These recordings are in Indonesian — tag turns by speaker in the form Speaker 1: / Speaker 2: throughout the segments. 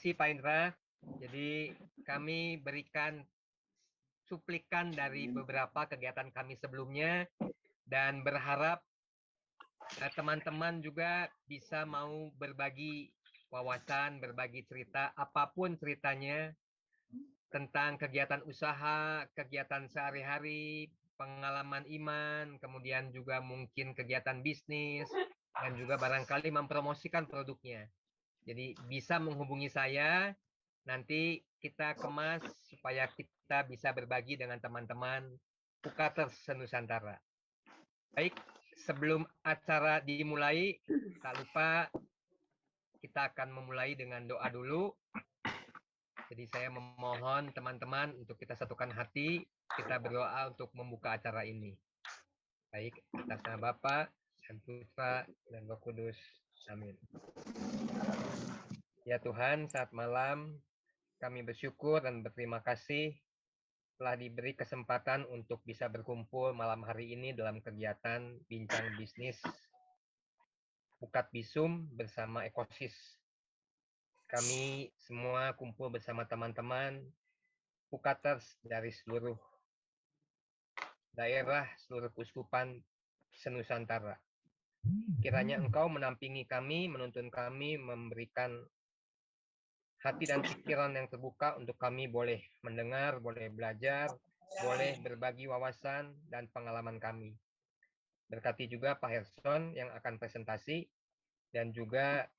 Speaker 1: kasih Pak Indra. Jadi kami berikan cuplikan dari beberapa kegiatan kami sebelumnya dan berharap teman-teman juga bisa mau berbagi wawasan, berbagi cerita, apapun ceritanya tentang kegiatan usaha, kegiatan sehari-hari, pengalaman iman, kemudian juga mungkin kegiatan bisnis, dan juga barangkali mempromosikan produknya. Jadi bisa menghubungi saya, nanti kita kemas supaya kita bisa berbagi dengan teman-teman Pukaters Nusantara. Baik, sebelum acara dimulai, tak lupa kita akan memulai dengan doa dulu. Jadi saya memohon teman-teman untuk kita satukan hati, kita berdoa untuk membuka acara ini. Baik, atas nama Bapa dan Putra dan Roh Kudus. Amin. Ya Tuhan, saat malam kami bersyukur dan berterima kasih telah diberi kesempatan untuk bisa berkumpul malam hari ini dalam kegiatan Bincang Bisnis Pukat Bisum bersama Ekosis. Kami semua kumpul bersama teman-teman Pukaters dari seluruh daerah, seluruh keuskupan senusantara. Kiranya Engkau menampingi kami, menuntun kami, memberikan hati dan pikiran yang terbuka untuk kami boleh mendengar, boleh belajar, boleh berbagi wawasan dan pengalaman kami. Berkati juga Pak Herson yang akan presentasi dan juga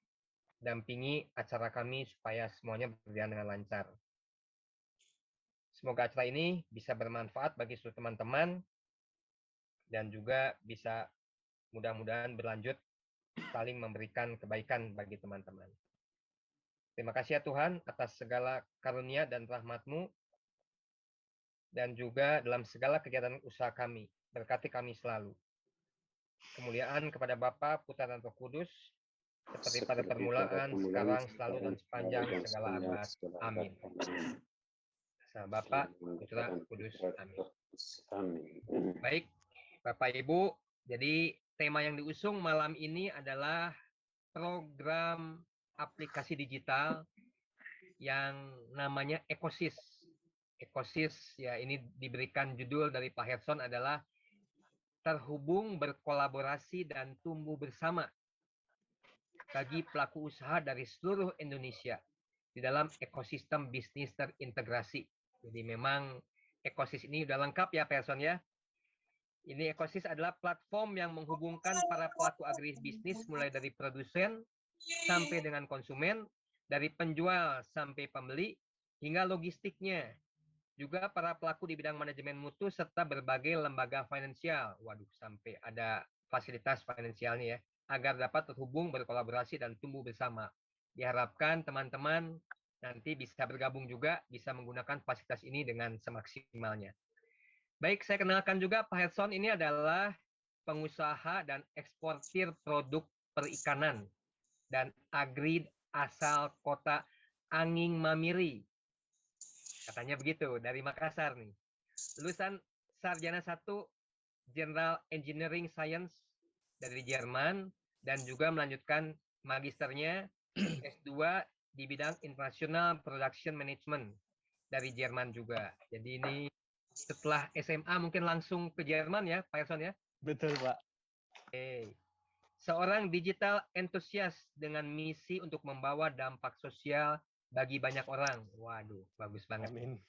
Speaker 1: dampingi acara kami supaya semuanya berjalan dengan lancar. Semoga acara ini bisa bermanfaat bagi seluruh teman-teman dan juga bisa mudah-mudahan berlanjut saling memberikan kebaikan bagi teman-teman. Terima kasih ya Tuhan atas segala karunia dan rahmat-Mu dan juga dalam segala kegiatan usaha kami. Berkati kami selalu. Kemuliaan kepada Bapa, Putra dan Roh Kudus, seperti pada permulaan, sekarang, selalu, dan sepanjang segala abad. Amin. Sama Bapa, Putra, Kudus. Amin. Baik, Bapak Ibu, jadi tema yang diusung malam ini adalah program aplikasi digital yang namanya Ekosis. Ekosis ya ini diberikan judul dari Pak Herson adalah terhubung, berkolaborasi, dan tumbuh bersama bagi pelaku usaha dari seluruh Indonesia di dalam ekosistem bisnis terintegrasi. Jadi memang Ekosis ini udah lengkap ya Pak Herson ya. Ini Ekosis adalah platform yang menghubungkan para pelaku agribisnis mulai dari produsen sampai dengan konsumen, dari penjual sampai pembeli, hingga logistiknya. Juga para pelaku di bidang manajemen mutu serta berbagai lembaga finansial. Waduh, sampai ada fasilitas finansialnya ya, agar dapat terhubung, berkolaborasi, dan tumbuh bersama. Diharapkan teman-teman nanti bisa bergabung juga, bisa menggunakan fasilitas ini dengan semaksimalnya. Baik, saya kenalkan juga Pak Herson ini adalah pengusaha dan eksportir produk perikanan dan agri asal kota Anging Mamiri. Katanya begitu, dari Makassar nih. Lulusan Sarjana 1 General Engineering Science dari Jerman dan juga melanjutkan magisternya S2 di bidang International Production Management dari Jerman juga. Jadi ini setelah SMA mungkin langsung ke Jerman ya, Pak Herson ya?
Speaker 2: Betul, Pak.
Speaker 1: Oke. Seorang digital entusias dengan misi untuk membawa dampak sosial bagi banyak orang. Waduh, bagus banget.
Speaker 2: Amin.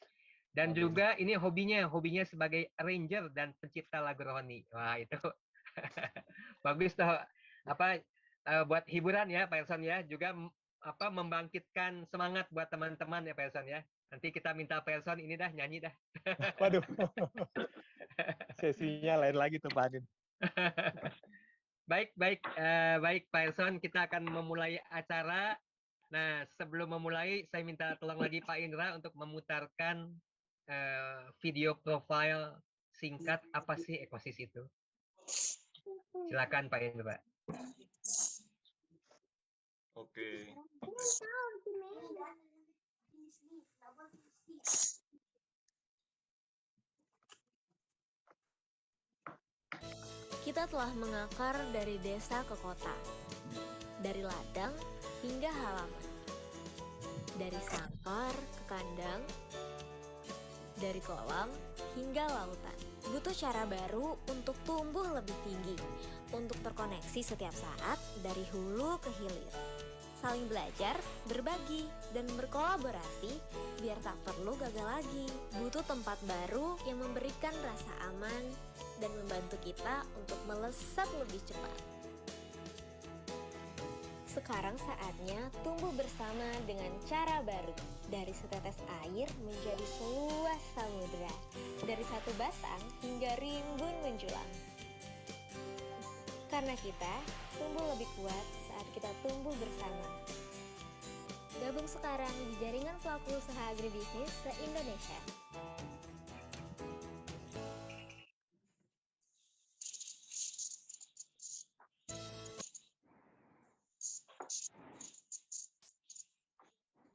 Speaker 1: Dan
Speaker 2: Amin.
Speaker 1: juga ini hobinya sebagai arranger dan pencipta lagu rohani. Wah, itu bagus tuh. Apa buat hiburan ya, Pak Herson ya. Juga membangkitkan semangat buat teman-teman ya, Pak Herson ya. Nanti kita minta Pak Herson ini dah nyanyi dah.
Speaker 2: Waduh. Sesinya lain lagi tuh, Pak Adin.
Speaker 1: Baik, Pak Herson, kita akan memulai acara. Nah, sebelum memulai, saya minta tolong lagi Pak Indra untuk memutarkan video profile singkat apa sih Ekosis itu. Silakan Pak Indra.
Speaker 3: Oke.
Speaker 4: Kita telah mengakar dari desa ke kota, dari ladang hingga halaman. dari sangkar ke kandang, dari kolam hingga lautan. Butuh cara baru untuk tumbuh lebih tinggi, untuk terkoneksi setiap saat dari hulu ke hilir. Saling belajar, berbagi, dan berkolaborasi biar tak perlu gagal lagi. Butuh tempat baru yang memberikan rasa aman dan membantu kita untuk melesat lebih cepat. Sekarang saatnya tumbuh bersama dengan cara baru. Dari setetes air menjadi seluas samudera. Dari satu batang hingga rimbun menjulang. Karena kita tumbuh lebih kuat saat kita tumbuh bersama. Gabung sekarang di jaringan pelaku usaha agribisnis se-Indonesia.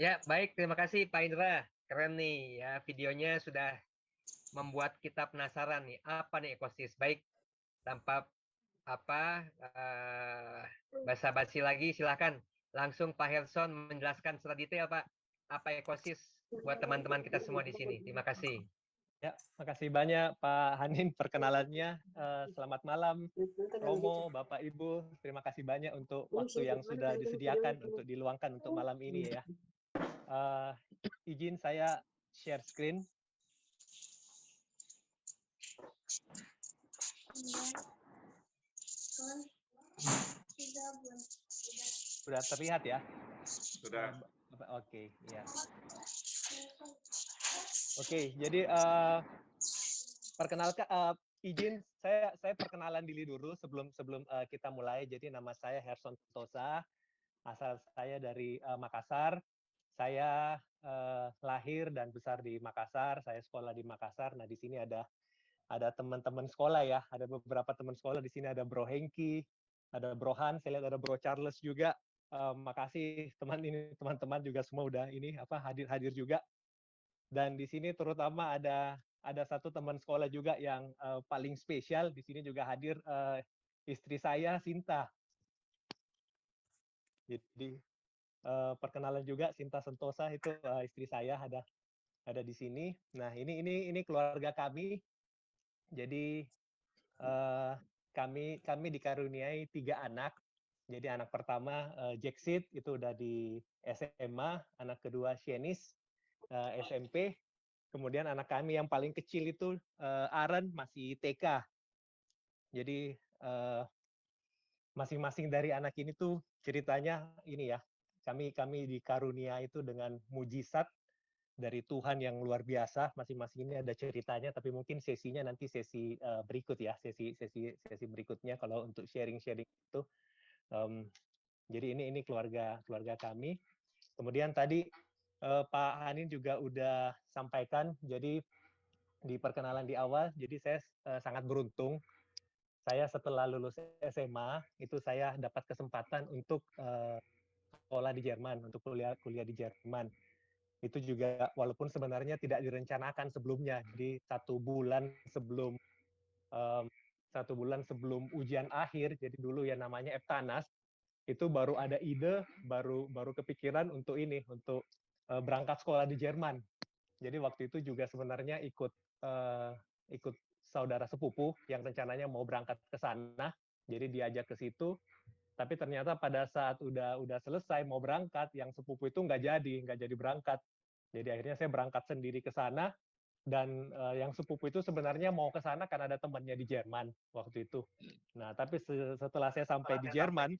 Speaker 1: Ya, baik. Terima kasih Pak Indra. Keren nih ya, videonya sudah membuat kita penasaran nih, apa nih ekosis. Baik, tanpa basa-basi lagi, silakan langsung Pak Herson menjelaskan secara detail Pak, apa ekosis buat teman-teman kita semua di sini. Terima kasih.
Speaker 2: Ya, makasih banyak Pak Hanin perkenalannya. Selamat malam Romo, Bapak Ibu. Terima kasih banyak untuk waktu yang sudah disediakan untuk diluangkan untuk malam ini ya. Izin saya share screen. Sudah terlihat ya?
Speaker 3: Sudah.
Speaker 2: Oke, ya. Oke, jadi perkenalkan, izin saya perkenalan diri dulu sebelum kita mulai. Jadi nama saya Herson Tosa, asal saya dari Makassar. Saya lahir dan besar di Makassar. Saya sekolah di Makassar. Nah di sini ada teman-teman sekolah ya. Ada beberapa teman sekolah di sini. Ada Bro Hengki, ada Bro Han. Saya lihat ada Bro Charles juga. Makasih teman-teman juga semua udah ini hadir juga. Dan di sini terutama ada satu teman sekolah juga yang paling spesial. Di sini juga hadir istri saya, Sinta. Jadi perkenalan juga, Sinta Sentosa itu istri saya ada di sini. Nah ini keluarga kami. Jadi kami dikaruniai 3 anak. Jadi anak pertama Jacksit itu udah di SMA, anak kedua Shenis SMP. Kemudian anak kami yang paling kecil itu Aaron masih TK. Jadi masing-masing dari anak ini tuh ceritanya ini ya. Kami dikarunia itu dengan mujizat dari Tuhan yang luar biasa. Masing-masing ini ada ceritanya, tapi mungkin sesinya nanti sesi berikut ya, sesi berikutnya kalau untuk sharing itu. Jadi ini keluarga kami. Kemudian tadi Pak Hanin juga udah sampaikan, jadi di perkenalan di awal, jadi saya sangat beruntung. Saya setelah lulus SMA, itu saya dapat kesempatan untuk sekolah di Jerman, untuk kuliah di Jerman. Itu juga walaupun sebenarnya tidak direncanakan sebelumnya. Jadi 1 bulan sebelum ujian akhir, jadi dulu yang namanya Eptanas, itu baru ada ide, baru kepikiran untuk berangkat sekolah di Jerman. Jadi waktu itu juga sebenarnya ikut saudara sepupu yang rencananya mau berangkat ke sana, jadi diajak ke situ. Tapi ternyata pada saat udah selesai mau berangkat, yang sepupu itu nggak jadi berangkat. Jadi akhirnya saya berangkat sendiri ke sana, dan yang sepupu itu sebenarnya mau ke sana karena ada temannya di Jerman waktu itu. Nah tapi setelah saya sampai di Jerman,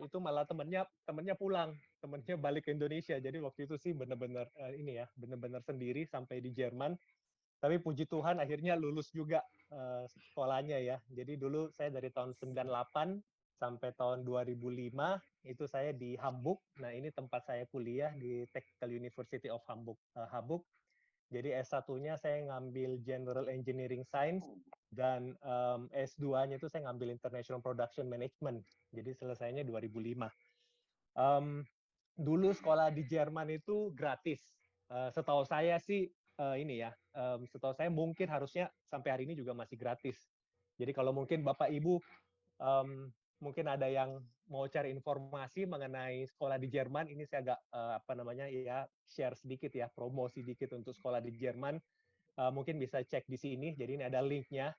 Speaker 2: itu malah temennya pulang, temennya balik ke Indonesia. Jadi waktu itu sih benar-benar benar-benar sendiri sampai di Jerman. Tapi puji Tuhan akhirnya lulus juga sekolahnya ya. Jadi dulu saya dari tahun 98 sampai tahun 2005 itu saya di Hamburg. Nah ini tempat saya kuliah di Technical University of Hamburg. Jadi S1-nya saya ngambil General Engineering Science, dan S2-nya itu saya ngambil International Production Management. Jadi selesainya 2005. Dulu sekolah di Jerman itu gratis. Setahu saya sih setahu saya mungkin harusnya sampai hari ini juga masih gratis. Jadi kalau mungkin Bapak Ibu mungkin ada yang mau cari informasi mengenai sekolah di Jerman, ini saya agak ya share sedikit ya, promosi sedikit untuk sekolah di Jerman. Mungkin bisa cek di sini. Jadi ini ada linknya.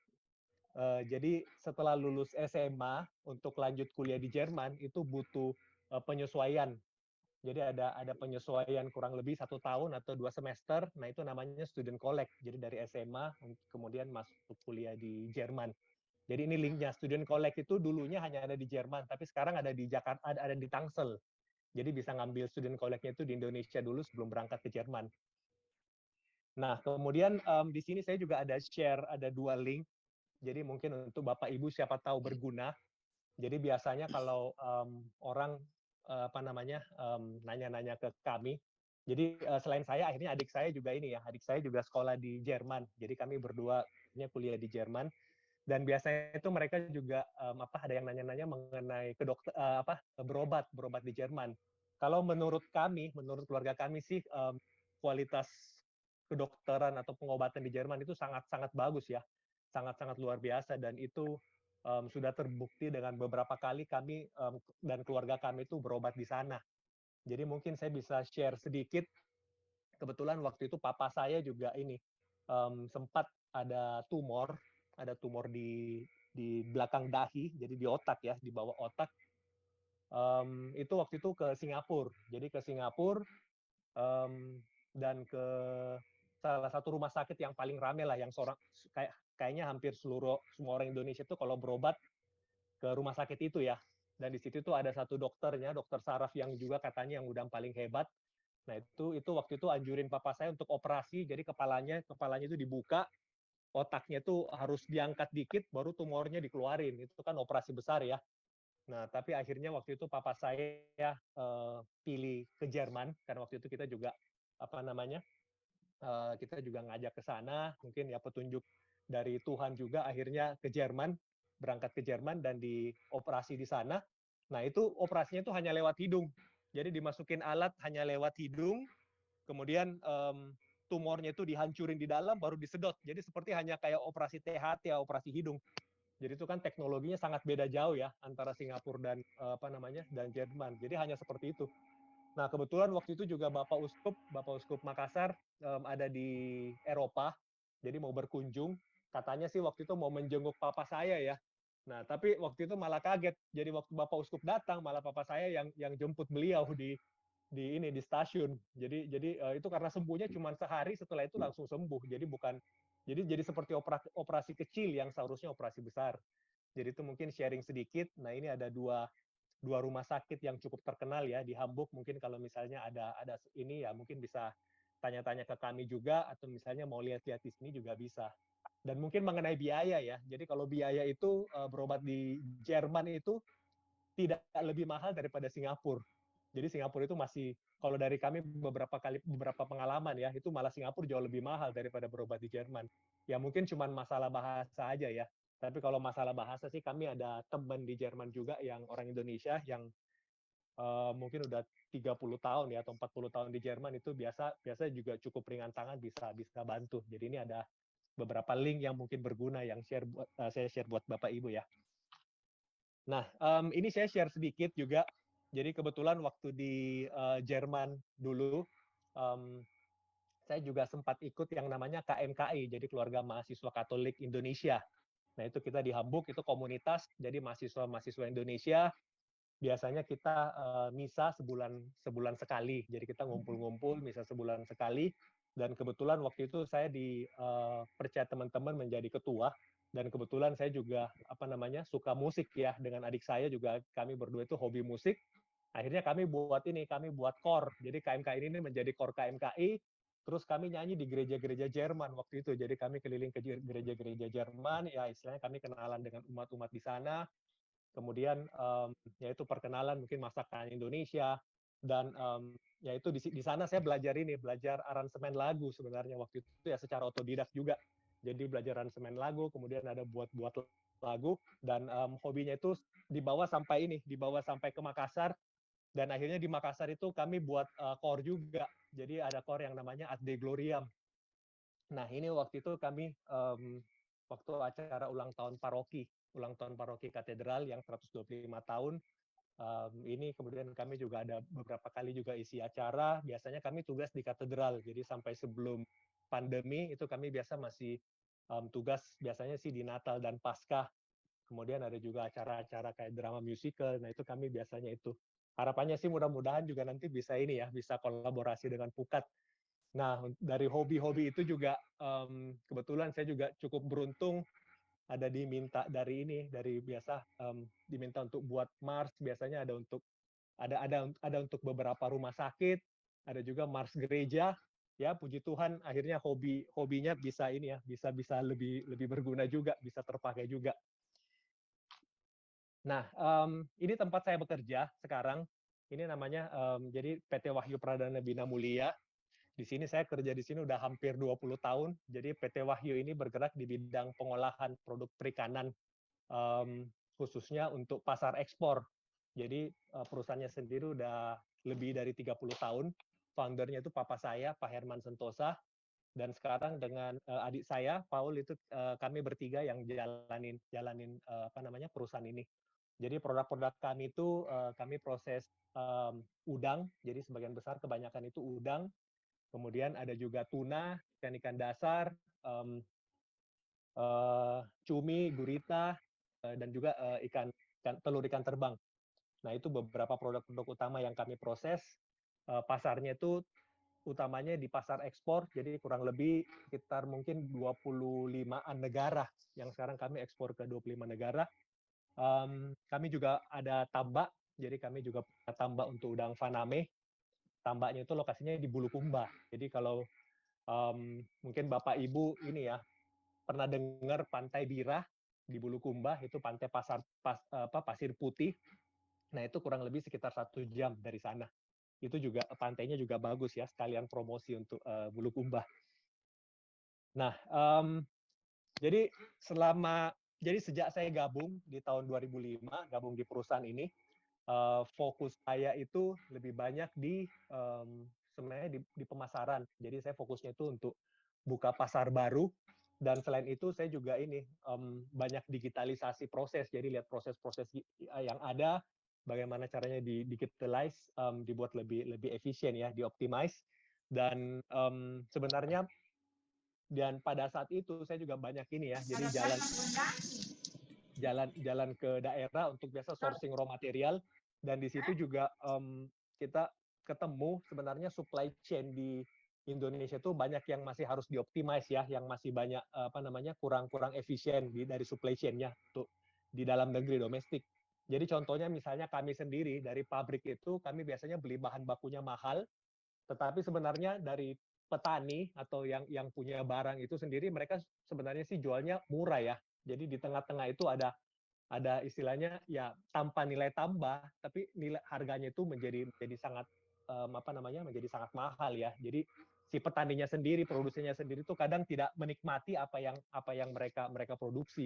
Speaker 2: Jadi setelah lulus SMA untuk lanjut kuliah di Jerman itu butuh penyesuaian. Jadi ada penyesuaian kurang lebih 1 tahun atau 2 semester. Nah itu namanya student collect. Jadi dari SMA kemudian masuk kuliah di Jerman. Jadi ini linknya. Student collect itu dulunya hanya ada di Jerman, tapi sekarang ada di Jakarta, ada di Tangsel. Jadi bisa ngambil student collect-nya itu di Indonesia dulu sebelum berangkat ke Jerman. Nah kemudian di sini saya juga ada share, ada 2 link. Jadi mungkin untuk Bapak Ibu siapa tahu berguna. Jadi biasanya kalau orang nanya-nanya ke kami. Jadi selain saya, akhirnya adik saya juga ini ya. Adik saya juga sekolah di Jerman. Jadi kami berdua kuliah di Jerman. Dan biasanya itu mereka juga ada yang nanya-nanya mengenai berobat di Jerman. Kalau menurut kami, menurut keluarga kami sih kualitas kedokteran atau pengobatan di Jerman itu sangat-sangat bagus ya, sangat-sangat luar biasa, dan itu sudah terbukti dengan beberapa kali kami dan keluarga kami itu berobat di sana. Jadi mungkin saya bisa share sedikit. Kebetulan waktu itu papa saya juga ini sempat ada tumor di belakang dahi, jadi di otak ya, di bawah otak. Itu waktu itu ke Singapura. Jadi ke Singapura dan ke salah satu rumah sakit yang paling rame lah, yang kayaknya hampir semua orang Indonesia itu kalau berobat ke rumah sakit itu ya. Dan di situ tuh ada satu dokternya, dokter saraf yang juga katanya yang udah paling hebat. Nah itu waktu itu anjurin papa saya untuk operasi, jadi kepalanya itu dibuka, otaknya tuh harus diangkat dikit, baru tumornya dikeluarin. Itu kan operasi besar ya. Nah, tapi akhirnya waktu itu papa saya pilih ke Jerman, karena waktu itu kita juga kita juga ngajak ke sana, mungkin ya petunjuk dari Tuhan juga, akhirnya ke Jerman, berangkat ke Jerman dan dioperasi di sana. Nah, itu operasinya itu hanya lewat hidung. Jadi dimasukin alat hanya lewat hidung, kemudian tumornya itu dihancurin di dalam, baru disedot. Jadi seperti hanya kayak operasi THT, operasi hidung. Jadi itu kan teknologinya sangat beda jauh ya antara Singapura dan dan Jerman. Jadi hanya seperti itu. Nah kebetulan waktu itu juga Bapak Uskup Makassar ada di Eropa, jadi mau berkunjung. Katanya sih waktu itu mau menjenguk papa saya ya. Nah tapi waktu itu malah kaget. Jadi waktu Bapak Uskup datang, malah papa saya yang jemput beliau di stasiun. Jadi itu karena sembuhnya cuma sehari, setelah itu langsung sembuh. Jadi seperti operasi kecil yang seharusnya operasi besar. Jadi itu mungkin sharing sedikit. Nah ini ada dua rumah sakit yang cukup terkenal ya di Hamburg. Mungkin kalau misalnya ada ini ya mungkin bisa tanya-tanya ke kami juga, atau misalnya mau lihat-lihat di sini juga bisa. Dan mungkin mengenai biaya ya. Jadi kalau biaya itu berobat di Jerman itu tidak lebih mahal daripada Singapura. Jadi Singapura itu masih, kalau dari kami beberapa pengalaman ya, itu malah Singapura jauh lebih mahal daripada berobat di Jerman. Ya mungkin cuma masalah bahasa aja ya. Tapi kalau masalah bahasa sih kami ada teman di Jerman juga yang orang Indonesia yang mungkin udah 30 tahun ya atau 40 tahun di Jerman, itu biasa juga cukup ringan tangan, bisa bantu. Jadi ini ada beberapa link yang mungkin berguna yang saya share buat Bapak Ibu ya. Nah, ini saya share sedikit juga. Jadi kebetulan waktu di Jerman dulu, saya juga sempat ikut yang namanya KMKI, jadi Keluarga Mahasiswa Katolik Indonesia. Nah, itu kita di Hamburg, itu komunitas, jadi mahasiswa Indonesia. Biasanya kita misa sebulan sekali. Jadi kita ngumpul-ngumpul misa sebulan sekali. Dan kebetulan waktu itu saya dipercaya teman-teman menjadi ketua. Dan kebetulan saya juga suka musik ya, dengan adik saya juga, kami berdua itu hobi musik. Akhirnya kami buat KOR. Jadi KMKI ini menjadi KOR KMKI. Terus kami nyanyi di gereja-gereja Jerman waktu itu. Jadi kami keliling ke gereja-gereja Jerman, ya istilahnya kami kenalan dengan umat-umat di sana. Kemudian yaitu perkenalan mungkin masakan Indonesia, dan yaitu di sana saya belajar aransemen lagu sebenarnya waktu itu ya, secara otodidak juga. Jadi belajar aransemen lagu, kemudian ada buat lagu, dan hobinya itu dibawa sampai ke Makassar. Dan akhirnya di Makassar itu kami buat KOR juga. Jadi ada KOR yang namanya Ad De Gloriam. Nah ini waktu itu kami waktu acara ulang tahun paroki. ulang tahun paroki katedral yang 125 tahun. Ini kemudian kami juga ada beberapa kali juga isi acara. Biasanya kami tugas di katedral, jadi sampai sebelum pandemi itu kami biasa masih tugas biasanya sih di Natal dan Paskah. Kemudian ada juga acara-acara kayak drama musical. Nah itu kami biasanya itu. Harapannya sih mudah-mudahan juga nanti bisa ini ya, bisa kolaborasi dengan Pukat. Nah dari hobi-hobi itu juga kebetulan saya juga cukup beruntung ada diminta dari ini, dari biasa diminta untuk buat Mars, biasanya ada untuk ada untuk beberapa rumah sakit, ada juga Mars gereja. Ya puji Tuhan akhirnya hobinya bisa ini ya, bisa lebih berguna juga, bisa terpakai juga. Nah, ini tempat saya bekerja sekarang. Ini namanya jadi PT Wahyu Pradana Bina Mulia. Di sini saya kerja di sini udah hampir 20 tahun. Jadi PT Wahyu ini bergerak di bidang pengolahan produk perikanan, khususnya untuk pasar ekspor. Jadi perusahaannya sendiri udah lebih dari 30 tahun. Foundernya itu papa saya, Pak Herman Sentosa. Dan sekarang dengan adik saya, Paul, itu kami bertiga yang jalanin perusahaan ini. Jadi produk-produk kami itu kami proses udang. Jadi sebagian besar kebanyakan itu udang. Kemudian ada juga tuna, ikan-ikan dasar, cumi, gurita, dan juga telur ikan terbang. Nah, itu beberapa produk-produk utama yang kami proses. Pasarnya itu utamanya di pasar ekspor, jadi kurang lebih sekitar mungkin 25-an negara yang sekarang kami ekspor ke 25 negara. Kami juga ada tambak, jadi kami juga punya tambak untuk udang faname. Tambaknya itu lokasinya di Bulukumba. Jadi kalau mungkin Bapak Ibu ini ya pernah dengar Pantai Bira di Bulukumba, itu pantai pasir putih. Nah itu kurang lebih sekitar 1 jam dari sana. Itu juga pantainya juga bagus ya, sekalian promosi untuk Bulukumba. Nah jadi sejak saya gabung di tahun 2005, gabung di perusahaan ini, fokus saya itu lebih banyak sebenarnya di pemasaran. Jadi saya fokusnya itu untuk buka pasar baru, dan selain itu saya juga ini banyak digitalisasi proses. Jadi lihat proses-proses yang ada, bagaimana caranya digitalize, dibuat lebih efisien ya, dioptimize. Dan sebenarnya dan pada saat itu saya juga banyak ini ya, jadi jalan ke daerah untuk biasa sourcing raw material. Dan di situ juga kita ketemu sebenarnya supply chain di Indonesia itu banyak yang masih harus dioptimize ya, yang masih banyak kurang efisien dari supply chain-nya untuk di dalam negeri domestik. Jadi contohnya misalnya kami sendiri dari pabrik itu kami biasanya beli bahan bakunya mahal, tetapi sebenarnya dari petani atau yang punya barang itu sendiri mereka sebenarnya sih jualnya murah ya. Jadi di tengah-tengah itu ada istilahnya ya tanpa nilai tambah, tapi nilai harganya itu menjadi sangat menjadi sangat mahal ya. Jadi si petaninya sendiri, produsennya sendiri itu kadang tidak menikmati apa yang mereka produksi.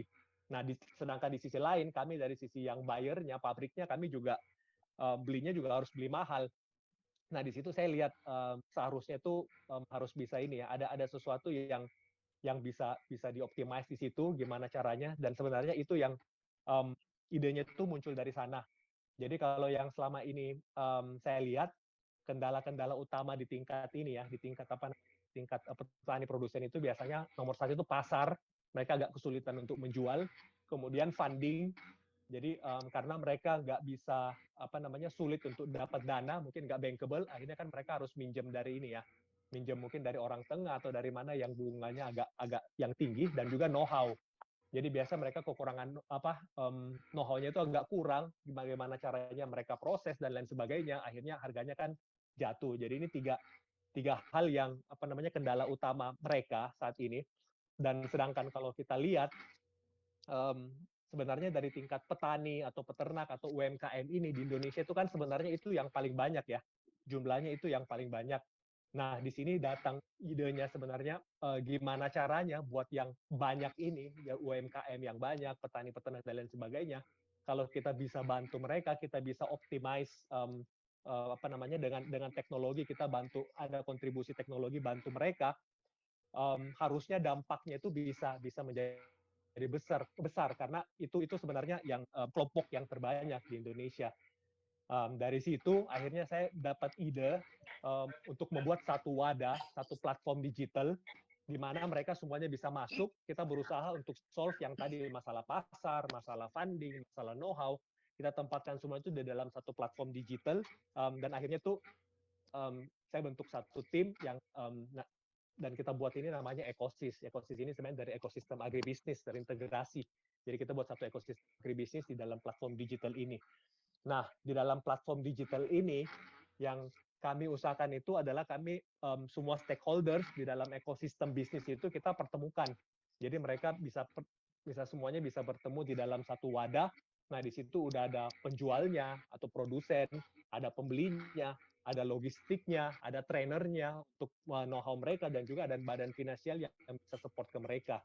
Speaker 2: Nah, sedangkan di sisi lain kami dari sisi yang buyernya, pabriknya, kami juga belinya juga harus beli mahal. Nah, di situ saya lihat seharusnya itu harus bisa ini ya, ada sesuatu yang bisa dioptimize di situ, gimana caranya, dan sebenarnya itu yang idenya itu muncul dari sana. Jadi kalau yang selama ini saya lihat kendala-kendala utama di tingkat ini ya, di tingkat petani produsen itu biasanya nomor 1 itu pasar, mereka agak kesulitan untuk menjual, kemudian funding. Jadi karena mereka nggak bisa sulit untuk dapat dana, mungkin nggak bankable, akhirnya kan mereka harus minjem dari ini ya, minjem mungkin dari orang tengah atau dari mana yang bunganya agak yang tinggi, dan juga know-how. Jadi biasa mereka kekurangan know-how-nya itu agak kurang, bagaimana caranya mereka proses dan lain sebagainya, akhirnya harganya kan jatuh. Jadi ini tiga hal yang kendala utama mereka saat ini. Dan sedangkan kalau kita lihat sebenarnya dari tingkat petani atau peternak atau UMKM ini di Indonesia itu kan sebenarnya itu yang paling banyak ya, jumlahnya itu yang paling banyak. Nah, di sini datang idenya sebenarnya gimana caranya buat yang banyak ini, ya UMKM yang banyak, petani, peternak, dan lain sebagainya, kalau kita bisa bantu mereka, kita bisa optimize dengan teknologi, kita bantu, ada kontribusi teknologi bantu mereka, harusnya dampaknya itu bisa menjadi menjadi besar karena itu sebenarnya yang kelompok yang terbanyak di Indonesia. Dari situ akhirnya saya dapat ide untuk membuat satu wadah, satu platform digital di mana mereka semuanya bisa masuk. Kita berusaha untuk solve yang tadi masalah pasar, masalah funding, masalah know-how. Kita tempatkan semua itu di dalam satu platform digital, dan akhirnya tuh saya bentuk satu tim yang dan kita buat ini namanya Ekosis. Ekosis ini sebenarnya dari ekosistem agribisnis, terintegrasi. Jadi kita buat satu ekosistem agribisnis di dalam platform digital ini. Nah, di dalam platform digital ini yang kami usahakan itu adalah kami semua stakeholders di dalam ekosistem bisnis itu kita pertemukan. Jadi mereka bisa semuanya bisa bertemu di dalam satu wadah. Nah, di situ udah ada penjualnya atau produsen, ada pembelinya, ada logistiknya, ada trainernya untuk know-how mereka, dan juga ada badan finansial yang bisa support ke mereka.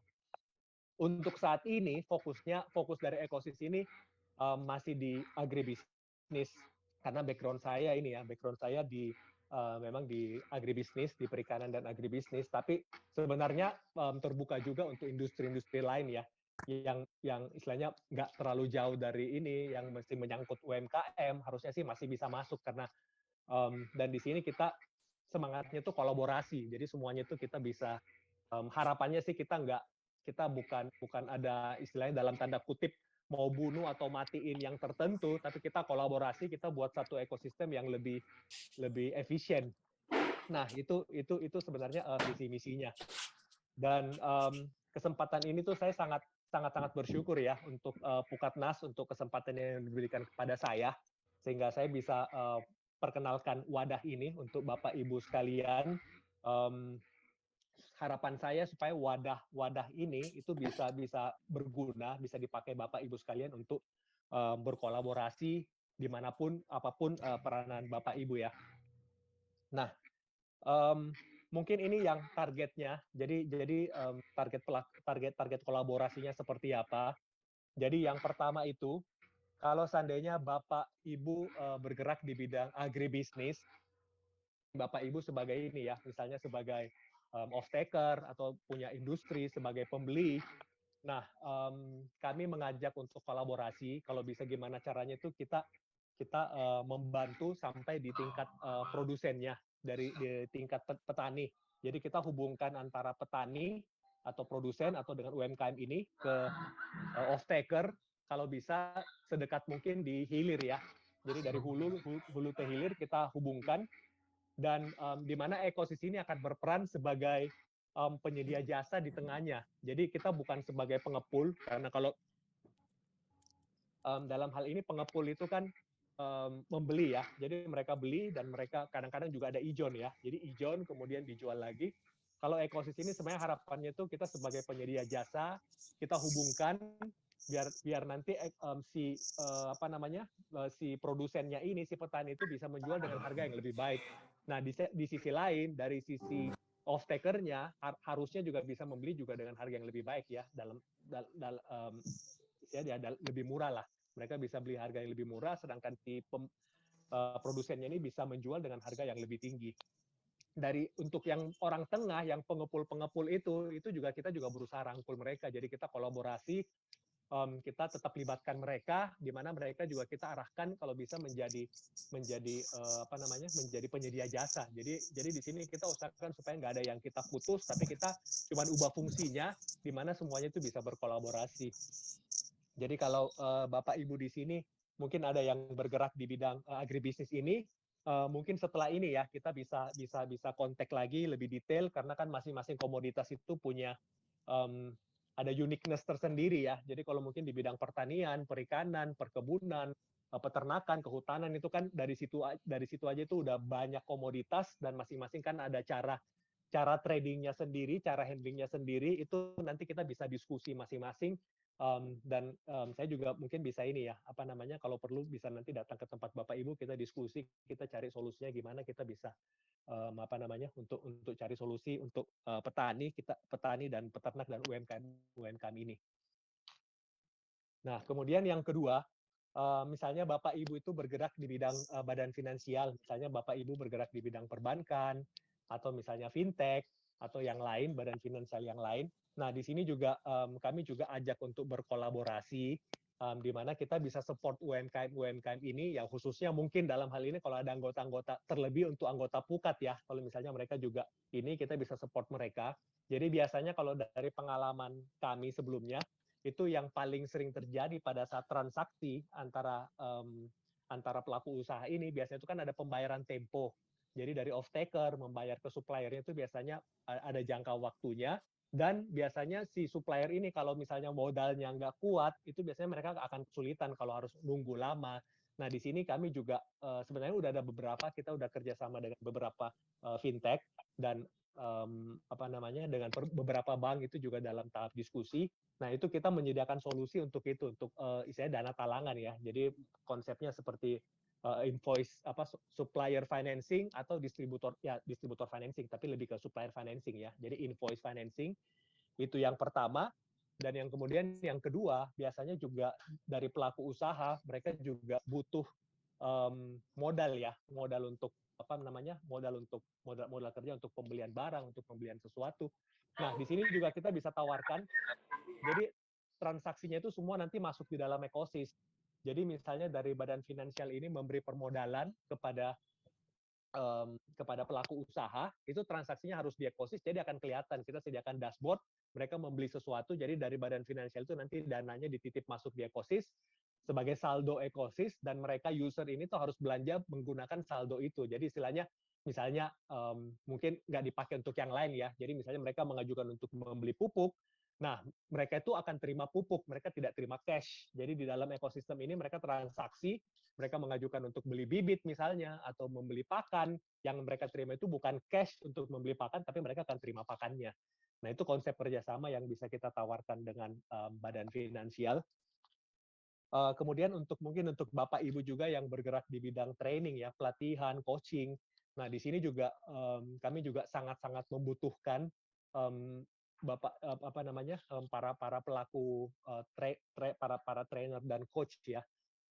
Speaker 2: Untuk saat ini fokus dari Ekosis ini masih di agribisnis, karena background saya memang di agribisnis, di perikanan dan agribisnis, tapi sebenarnya terbuka juga untuk industri-industri lain ya, yang istilahnya nggak terlalu jauh dari ini, yang mesti menyangkut UMKM, harusnya sih masih bisa masuk karena dan di sini kita semangatnya tuh kolaborasi, jadi semuanya tuh kita bisa harapannya sih kita bukan ada istilahnya dalam tanda kutip mau bunuh atau matiin yang tertentu, tapi kita kolaborasi, kita buat satu ekosistem yang lebih efisien. Nah, itu sebenarnya visi misinya. Dan kesempatan ini tuh saya sangat bersyukur ya untuk Pukatnas, untuk kesempatan yang diberikan kepada saya, sehingga saya bisa perkenalkan wadah ini untuk Bapak Ibu sekalian. Harapan saya supaya wadah ini itu bisa berguna, bisa dipakai Bapak Ibu sekalian untuk berkolaborasi dimanapun, apapun peranan Bapak Ibu ya. Nah, mungkin ini yang targetnya. Jadi target kolaborasinya seperti apa? Jadi yang pertama itu, kalau seandainya Bapak Ibu bergerak di bidang agribisnis, Bapak Ibu sebagai ini ya, misalnya sebagai off-taker atau punya industri sebagai pembeli. Nah, kami mengajak untuk kolaborasi. Kalau bisa gimana caranya itu kita membantu sampai di tingkat produsennya, di tingkat petani. Jadi kita hubungkan antara petani atau produsen atau dengan UMKM ini ke off-taker, kalau bisa sedekat mungkin di hilir ya. Jadi dari hulu ke hilir kita hubungkan, dan di mana Ekosis ini akan berperan sebagai penyedia jasa di tengahnya. Jadi kita bukan sebagai pengepul, karena kalau dalam hal ini pengepul itu kan membeli ya. Jadi mereka beli dan mereka kadang-kadang juga ada ijon ya. Jadi ijon kemudian dijual lagi. Kalau Ekosis ini sebenarnya harapannya itu kita sebagai penyedia jasa, kita hubungkan biar nanti si produsennya ini, si petani itu bisa menjual dengan harga yang lebih baik. Nah, di sisi lain, dari sisi off-taker-nya harusnya juga bisa membeli juga dengan harga yang lebih baik ya, lebih murah lah. Mereka bisa beli harga yang lebih murah, sedangkan si produsennya ini bisa menjual dengan harga yang lebih tinggi. Untuk yang orang tengah, yang pengepul itu juga kita juga berusaha rangkul mereka. Jadi kita kolaborasi, kita tetap libatkan mereka, di mana mereka juga kita arahkan kalau bisa menjadi penyedia jasa. Jadi di sini kita usahakan supaya nggak ada yang kita putus, tapi kita cuma ubah fungsinya, di mana semuanya itu bisa berkolaborasi. Jadi kalau Bapak Ibu di sini mungkin ada yang bergerak di bidang agribisnis ini, mungkin setelah ini ya kita bisa kontak lagi lebih detail, karena kan masing-masing komoditas itu punya ada uniqueness tersendiri ya. Jadi kalau mungkin di bidang pertanian, perikanan, perkebunan, peternakan, kehutanan itu kan dari situ aja itu udah banyak komoditas, dan masing-masing kan ada cara tradingnya sendiri, cara handlingnya sendiri. Itu nanti kita bisa diskusi masing-masing. Dan saya juga mungkin bisa ini ya, kalau perlu bisa nanti datang ke tempat Bapak Ibu, kita diskusi, kita cari solusinya gimana kita bisa untuk cari solusi untuk petani dan peternak dan UMKM ini. Nah, kemudian yang kedua, misalnya Bapak Ibu itu bergerak di bidang badan finansial, misalnya Bapak Ibu bergerak di bidang perbankan, atau misalnya fintech, atau yang lain, badan finansial yang lain. Nah, di sini juga kami juga ajak untuk berkolaborasi, di mana kita bisa support UMKM ini, ya khususnya mungkin dalam hal ini kalau ada anggota-anggota, terlebih untuk anggota Pukat ya, kalau misalnya mereka juga ini kita bisa support mereka. Jadi biasanya kalau dari pengalaman kami sebelumnya, itu yang paling sering terjadi pada saat transaksi antara pelaku usaha ini, biasanya itu kan ada pembayaran tempo. Jadi dari off-taker membayar ke suppliernya itu biasanya ada jangka waktunya, dan biasanya si supplier ini kalau misalnya modalnya nggak kuat, itu biasanya mereka akan kesulitan kalau harus nunggu lama. Nah, di sini kami juga sebenarnya udah ada beberapa, kita udah kerjasama dengan beberapa fintech, dan dengan beberapa bank itu juga dalam tahap diskusi. Nah, itu kita menyediakan solusi untuk itu, untuk istilahnya dana talangan ya. Jadi konsepnya seperti invoice supplier financing atau distributor financing, tapi lebih ke supplier financing ya. Jadi invoice financing itu yang pertama, dan yang kemudian yang kedua biasanya juga dari pelaku usaha, mereka juga butuh modal ya, modal untuk modal kerja untuk pembelian barang, untuk pembelian sesuatu. Nah, di sini juga kita bisa tawarkan, jadi transaksinya itu semua nanti masuk di dalam ekosis. Jadi misalnya dari badan finansial ini memberi permodalan kepada pelaku usaha, itu transaksinya harus di ekosis, jadi akan kelihatan. Kita sediakan dashboard, mereka membeli sesuatu, jadi dari badan finansial itu nanti dananya dititip masuk di ekosis, sebagai saldo ekosis, dan mereka user ini tuh harus belanja menggunakan saldo itu. Jadi istilahnya, misalnya mungkin nggak dipakai untuk yang lain ya, jadi misalnya mereka mengajukan untuk membeli pupuk, nah mereka itu akan terima pupuk, mereka tidak terima cash. Jadi di dalam ekosistem ini mereka transaksi, mereka mengajukan untuk beli bibit misalnya, atau membeli pakan, yang mereka terima itu bukan cash untuk membeli pakan, tapi mereka akan terima pakannya. Nah, itu konsep kerjasama yang bisa kita tawarkan dengan badan finansial. Kemudian mungkin untuk Bapak Ibu juga yang bergerak di bidang training ya, pelatihan, coaching. Nah, di sini juga kami juga sangat-sangat membutuhkan para pelaku para trainer dan coach ya.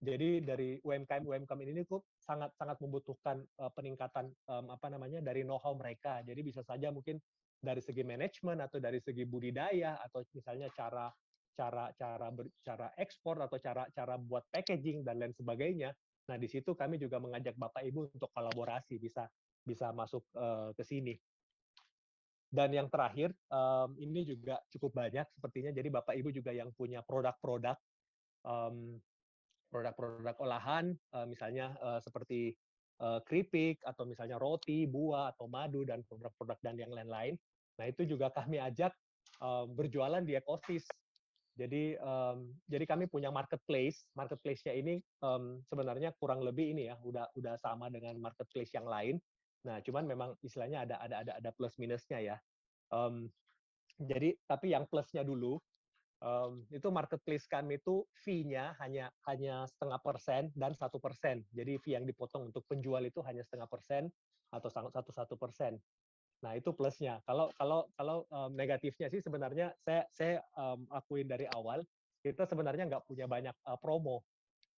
Speaker 2: Jadi dari UMKM ini tuh sangat membutuhkan peningkatan dari know-how mereka. Jadi bisa saja mungkin dari segi manajemen atau dari segi budidaya, atau misalnya cara ekspor, atau cara buat packaging dan lain sebagainya. Nah, di situ kami juga mengajak Bapak Ibu untuk kolaborasi, bisa masuk ke sini. Dan yang terakhir, ini juga cukup banyak sepertinya. Jadi Bapak Ibu juga yang punya produk-produk olahan, misalnya seperti keripik, atau misalnya roti, buah, atau madu, dan produk-produk dan yang lain-lain. Nah, itu juga kami ajak berjualan di ekosis. Jadi kami punya marketplace. Marketplace-nya ini sebenarnya kurang lebih ini ya, udah sama dengan marketplace yang lain. Nah, cuman memang istilahnya ada plus minusnya ya. Jadi tapi yang plusnya dulu, itu marketplace kami itu fee-nya hanya 0,5% dan 1%. Jadi fee yang dipotong untuk penjual itu hanya 0,5% atau 1%. Nah, itu plusnya. Kalau negatifnya sih sebenarnya saya akuin dari awal, kita sebenarnya nggak punya banyak promo.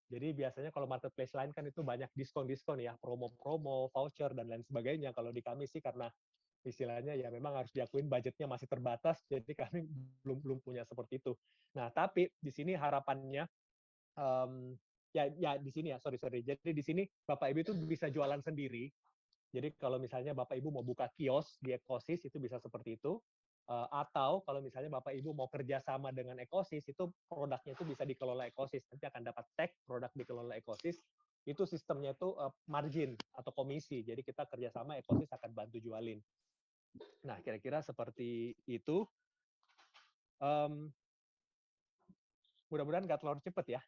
Speaker 2: Jadi biasanya kalau marketplace lain kan itu banyak diskon-diskon ya, promo-promo, voucher, dan lain sebagainya. Kalau di kami sih karena istilahnya ya memang harus diakuin budgetnya masih terbatas, jadi kami belum punya seperti itu. Nah, tapi di sini harapannya di sini ya, sorry. Jadi di sini Bapak Ibu itu bisa jualan sendiri. Jadi kalau misalnya Bapak Ibu mau buka kios di ekosis itu bisa seperti itu. Atau kalau misalnya Bapak Ibu mau kerjasama dengan ekosis, itu produknya itu bisa dikelola ekosis. Nanti akan dapat tag produk dikelola ekosis. Itu sistemnya itu margin atau komisi. Jadi kita kerjasama, ekosis akan bantu jualin. Nah, kira-kira seperti itu. Mudah-mudahan nggak terlalu cepat ya.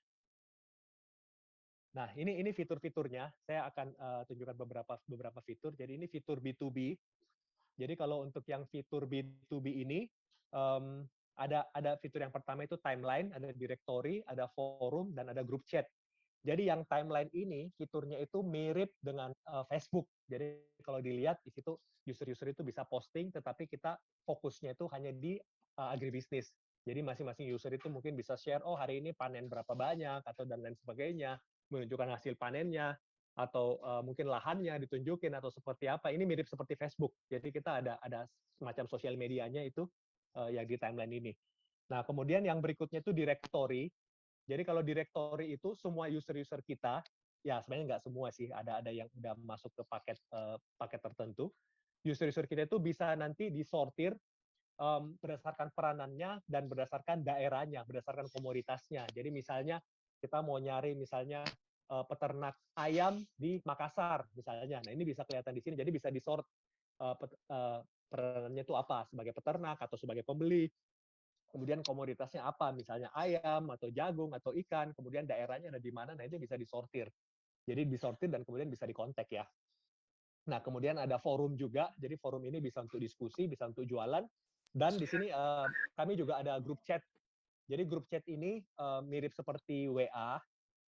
Speaker 2: Nah, ini fitur-fiturnya. Saya akan tunjukkan beberapa fitur. Jadi ini fitur B2B. Jadi kalau untuk yang fitur B2B ini, ada fitur yang pertama itu timeline, ada directory, ada forum, dan ada group chat. Jadi yang timeline ini fiturnya itu mirip dengan Facebook. Jadi kalau dilihat di situ user-user itu bisa posting, tetapi kita fokusnya itu hanya di agribisnis. Jadi masing-masing user itu mungkin bisa share, oh hari ini panen berapa banyak, atau dan lain sebagainya, menunjukkan hasil panennya, atau mungkin lahannya ditunjukin, atau seperti apa. Ini mirip seperti Facebook. Jadi kita ada semacam sosial medianya itu. yang di timeline ini. Nah, kemudian yang berikutnya itu directory. Jadi kalau directory itu semua user-user kita, ya sebenarnya nggak semua sih, ada yang udah masuk ke paket tertentu. User-user kita itu bisa nanti disortir berdasarkan peranannya dan berdasarkan daerahnya, berdasarkan komoditasnya. Jadi misalnya kita mau nyari misalnya peternak ayam di Makassar misalnya. Nah, ini bisa kelihatan di sini. Jadi bisa disort peranannya itu apa, sebagai peternak atau sebagai pembeli. Kemudian komoditasnya apa, misalnya ayam atau jagung atau ikan, kemudian daerahnya ada di mana, nah itu bisa disortir. Jadi disortir dan kemudian bisa dikontak ya. Nah, kemudian ada forum juga, jadi forum ini bisa untuk diskusi, bisa untuk jualan, dan di sini kami juga ada grup chat. Jadi grup chat ini mirip seperti WA,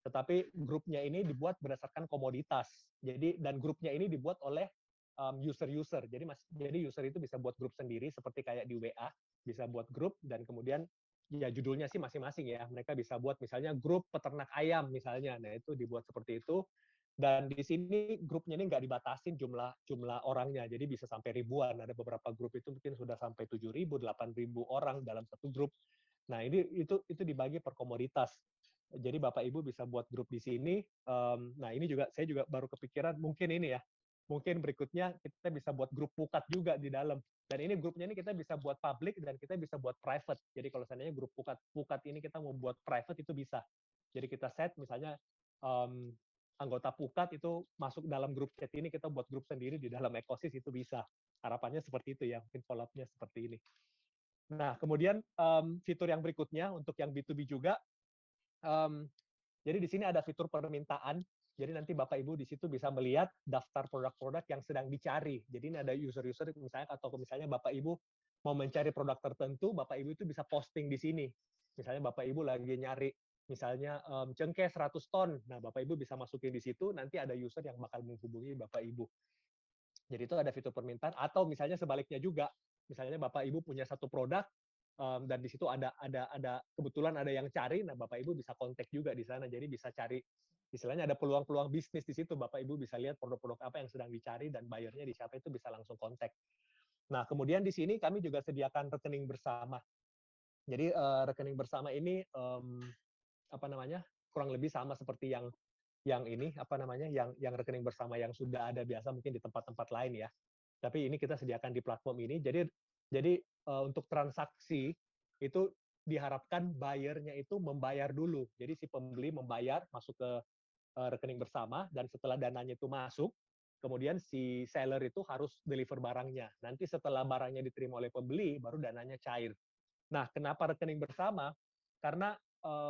Speaker 2: tetapi grupnya ini dibuat berdasarkan komoditas. Jadi dan grupnya ini dibuat oleh user-user. Jadi user itu bisa buat grup sendiri seperti kayak di WA, bisa buat grup dan kemudian ya judulnya sih masing-masing ya. Mereka bisa buat misalnya grup peternak ayam misalnya. Nah, itu dibuat seperti itu. Dan di sini grupnya ini nggak dibatasin jumlah orangnya, jadi bisa sampai ribuan. Ada beberapa grup itu mungkin sudah sampai 7.000, 8.000 orang dalam satu grup. Nah, itu dibagi per komoditas. Jadi Bapak Ibu bisa buat grup di sini. Nah, ini juga saya juga baru kepikiran mungkin ini ya. Mungkin berikutnya kita bisa buat grup pukat juga di dalam. Dan ini grupnya ini kita bisa buat public dan kita bisa buat private. Jadi kalau seandainya grup pukat ini kita mau buat private itu bisa. Jadi kita set misalnya anggota pukat itu masuk dalam grup chat ini, kita buat grup sendiri di dalam Ecosis itu bisa. Harapannya seperti itu ya, mungkin follow-up-nya seperti ini. Nah, kemudian fitur yang berikutnya untuk yang B2B juga, jadi di sini ada fitur permintaan. Jadi nanti Bapak Ibu di situ bisa melihat daftar produk-produk yang sedang dicari. Jadi ini ada user-user misalnya atau misalnya Bapak Ibu mau mencari produk tertentu, Bapak Ibu itu bisa posting di sini. Misalnya Bapak Ibu lagi nyari misalnya cengkeh 100 ton. Nah, Bapak Ibu bisa masukin di situ, nanti ada user yang bakal menghubungi Bapak Ibu. Jadi itu ada fitur permintaan atau misalnya sebaliknya juga. Misalnya Bapak Ibu punya satu produk dan di situ ada kebetulan ada yang cari, nah Bapak Ibu bisa kontak juga di sana. Jadi bisa cari istilahnya ada peluang-peluang bisnis di situ. Bapak Ibu bisa lihat produk-produk apa yang sedang dicari dan bayarnya di siapa itu bisa langsung kontak. Nah, kemudian di sini kami juga sediakan rekening bersama. Jadi rekening bersama ini apa namanya? Kurang lebih sama seperti yang ini apa namanya? Yang rekening bersama yang sudah ada biasa mungkin di tempat-tempat lain ya. Tapi ini kita sediakan di platform ini. Jadi untuk transaksi itu diharapkan buyernya itu membayar dulu. Jadi si pembeli membayar masuk ke rekening bersama dan setelah dananya itu masuk, kemudian si seller itu harus deliver barangnya. Nanti setelah barangnya diterima oleh pembeli, baru dananya cair. Nah, kenapa rekening bersama? Karena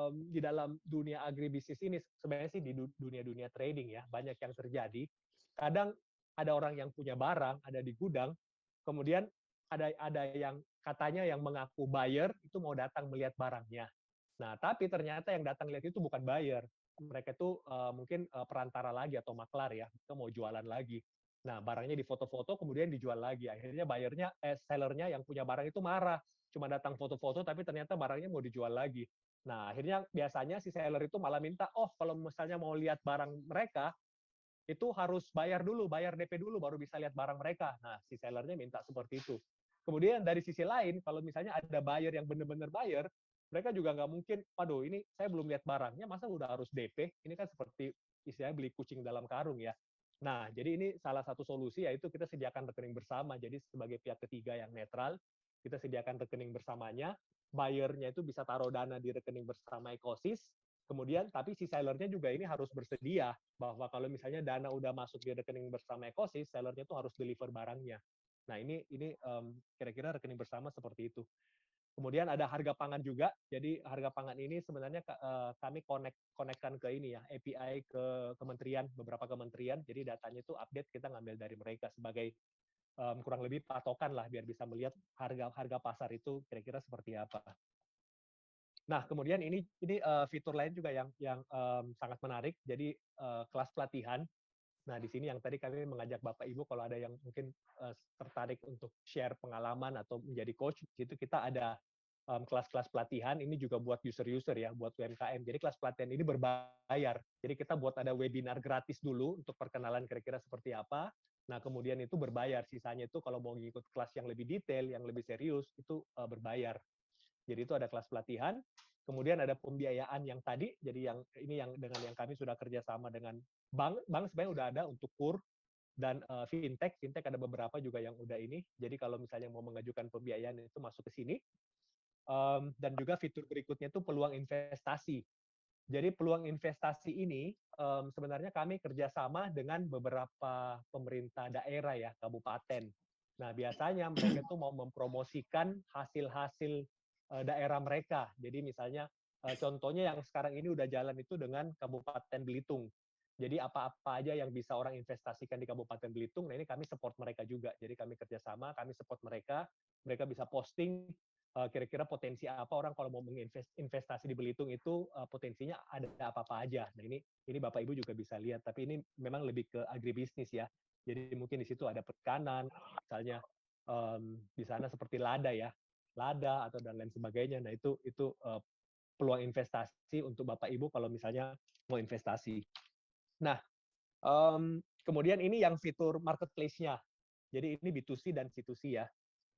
Speaker 2: di dalam dunia agribisnis ini sebenarnya sih di dunia trading ya banyak yang terjadi. Kadang ada orang yang punya barang ada di gudang, kemudian ada yang katanya yang mengaku buyer itu mau datang melihat barangnya. Nah, tapi ternyata yang datang lihat itu bukan buyer. Mereka itu mungkin perantara lagi atau maklar ya, itu mau jualan lagi. Nah, barangnya difoto-foto kemudian dijual lagi. Akhirnya buyernya, sellernya yang punya barang itu marah. Cuma datang foto-foto tapi ternyata barangnya mau dijual lagi. Nah, akhirnya biasanya si seller itu malah minta, oh kalau misalnya mau lihat barang mereka, itu harus bayar dulu, bayar DP dulu, baru bisa lihat barang mereka. Nah, si sellernya minta seperti itu. Kemudian dari sisi lain, kalau misalnya ada buyer yang benar-benar buyer, mereka juga nggak mungkin, waduh ini saya belum lihat barangnya, masa udah harus DP? Ini kan seperti istilahnya beli kucing dalam karung ya. Nah, jadi ini salah satu solusi yaitu kita sediakan rekening bersama. Jadi sebagai pihak ketiga yang netral, kita sediakan rekening bersamanya, buyer-nya itu bisa taruh dana di rekening bersama Ecosis, kemudian tapi si sellernya juga ini harus bersedia bahwa kalau misalnya dana udah masuk di rekening bersama Ecosis, sellernya itu harus deliver barangnya. Nah, ini kira-kira rekening bersama seperti itu. Kemudian ada harga pangan juga. Jadi harga pangan ini sebenarnya kami connect-kan ke ini ya, API ke kementerian, beberapa kementerian. Jadi datanya itu update kita ngambil dari mereka sebagai kurang lebih patokan lah biar bisa melihat harga pasar itu kira-kira seperti apa. Nah, kemudian ini fitur lain juga yang sangat menarik. Jadi kelas pelatihan. Nah, di sini yang tadi kami mengajak Bapak Ibu kalau ada yang mungkin tertarik untuk share pengalaman atau menjadi coach, itu kita ada kelas-kelas pelatihan. Ini juga buat user-user ya, buat UMKM. Jadi kelas pelatihan ini berbayar. Jadi kita buat ada webinar gratis dulu untuk perkenalan kira-kira seperti apa. Nah, kemudian itu berbayar. Sisanya itu kalau mau ngikut kelas yang lebih detail, yang lebih serius, itu berbayar. Jadi itu ada kelas pelatihan, kemudian ada pembiayaan yang tadi, jadi yang ini yang dengan yang kami sudah kerjasama dengan bank sebenarnya udah ada untuk KUR dan fintech ada beberapa juga yang udah ini. Jadi kalau misalnya mau mengajukan pembiayaan itu masuk ke sini. Dan juga fitur berikutnya itu peluang investasi. Jadi peluang investasi ini sebenarnya kami kerjasama dengan beberapa pemerintah daerah ya, kabupaten. Nah biasanya mereka itu mau mempromosikan hasil-hasil daerah mereka. Jadi misalnya contohnya yang sekarang ini udah jalan itu dengan Kabupaten Belitung. Jadi apa-apa aja yang bisa orang investasikan di Kabupaten Belitung, nah ini kami support mereka juga. Jadi kami kerjasama, kami support mereka bisa posting kira-kira potensi apa orang kalau mau menginvestasi di Belitung itu potensinya ada apa-apa aja. Nah ini Bapak Ibu juga bisa lihat, tapi ini memang lebih ke agribisnis ya. Jadi mungkin di situ ada perikanan, misalnya di sana seperti lada ya, lada atau dan lain sebagainya. Nah itu peluang investasi untuk Bapak Ibu kalau misalnya mau investasi. Nah kemudian ini yang fitur marketplace-nya. Jadi ini B2C dan C2C ya.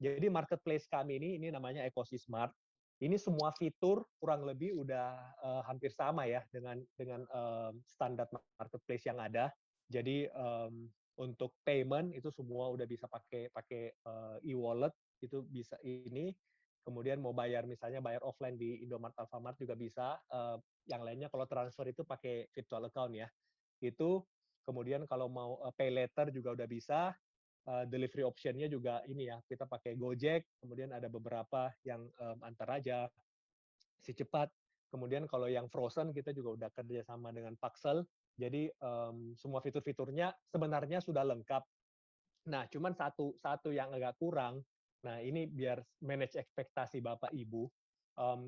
Speaker 2: Jadi marketplace kami ini namanya EcoSysMart. Ini semua fitur kurang lebih udah hampir sama ya dengan standar marketplace yang ada. Jadi untuk payment itu semua udah bisa pakai e-wallet, itu bisa ini. Kemudian mau bayar misalnya bayar offline di Indomart, Alfamart juga bisa. Yang lainnya kalau transfer itu pakai virtual account ya. Itu kemudian kalau mau pay later juga udah bisa. Delivery option-nya juga ini ya, kita pakai Gojek, kemudian ada beberapa yang antar aja, si cepat. Kemudian kalau yang frozen kita juga udah kerjasama dengan Paxel. Jadi semua fitur-fiturnya sebenarnya sudah lengkap. Nah, cuman satu yang agak kurang. Nah, ini biar manage ekspektasi Bapak Ibu.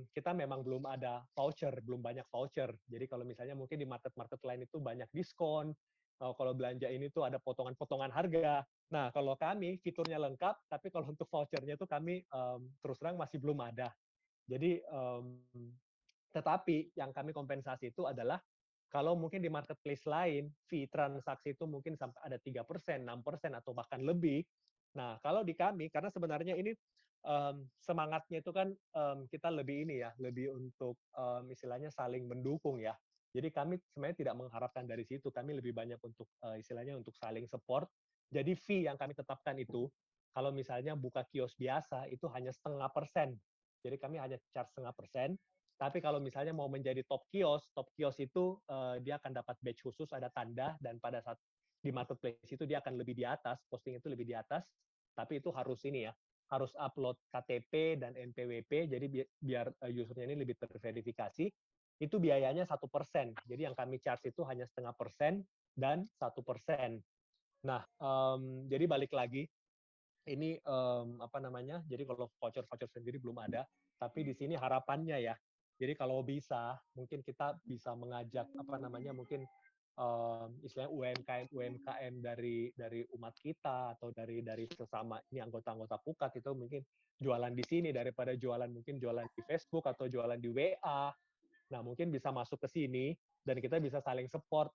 Speaker 2: Kita memang belum ada voucher, belum banyak voucher. Jadi kalau misalnya mungkin di market-market lain itu banyak diskon, kalau belanja ini tuh ada potongan-potongan harga. Nah, kalau kami fiturnya lengkap, tapi kalau untuk vouchernya tuh kami terus terang masih belum ada. Jadi, tetapi yang kami kompensasi itu adalah kalau mungkin di marketplace lain, fee transaksi itu mungkin sampai ada 3%, 6%, atau bahkan lebih. Nah, kalau di kami, karena sebenarnya ini semangatnya itu kan kita lebih ini ya, lebih untuk istilahnya saling mendukung ya. Jadi kami sebenarnya tidak mengharapkan dari situ, kami lebih banyak untuk istilahnya untuk saling support. Jadi fee yang kami tetapkan itu, kalau misalnya buka kios biasa itu hanya 0,5%. Jadi kami hanya charge 0,5%. Tapi kalau misalnya mau menjadi top kios itu dia akan dapat badge khusus, ada tanda, dan pada saat di marketplace itu dia akan lebih di atas, posting itu lebih di atas. Tapi itu harus ini ya, harus upload KTP dan NPWP, jadi biar usernya ini lebih terverifikasi. Itu biayanya 1%. Jadi yang kami charge itu hanya 0,5% dan 1%. Nah, jadi balik lagi, ini apa namanya? Jadi kalau voucher sendiri belum ada, tapi di sini harapannya ya. Jadi kalau bisa, mungkin kita bisa mengajak apa namanya? Mungkin istilahnya UMKM dari umat kita atau dari sesama ini anggota-anggota Pukat itu mungkin jualan di sini daripada mungkin jualan di Facebook atau jualan di WA. Nah, mungkin bisa masuk ke sini dan kita bisa saling support.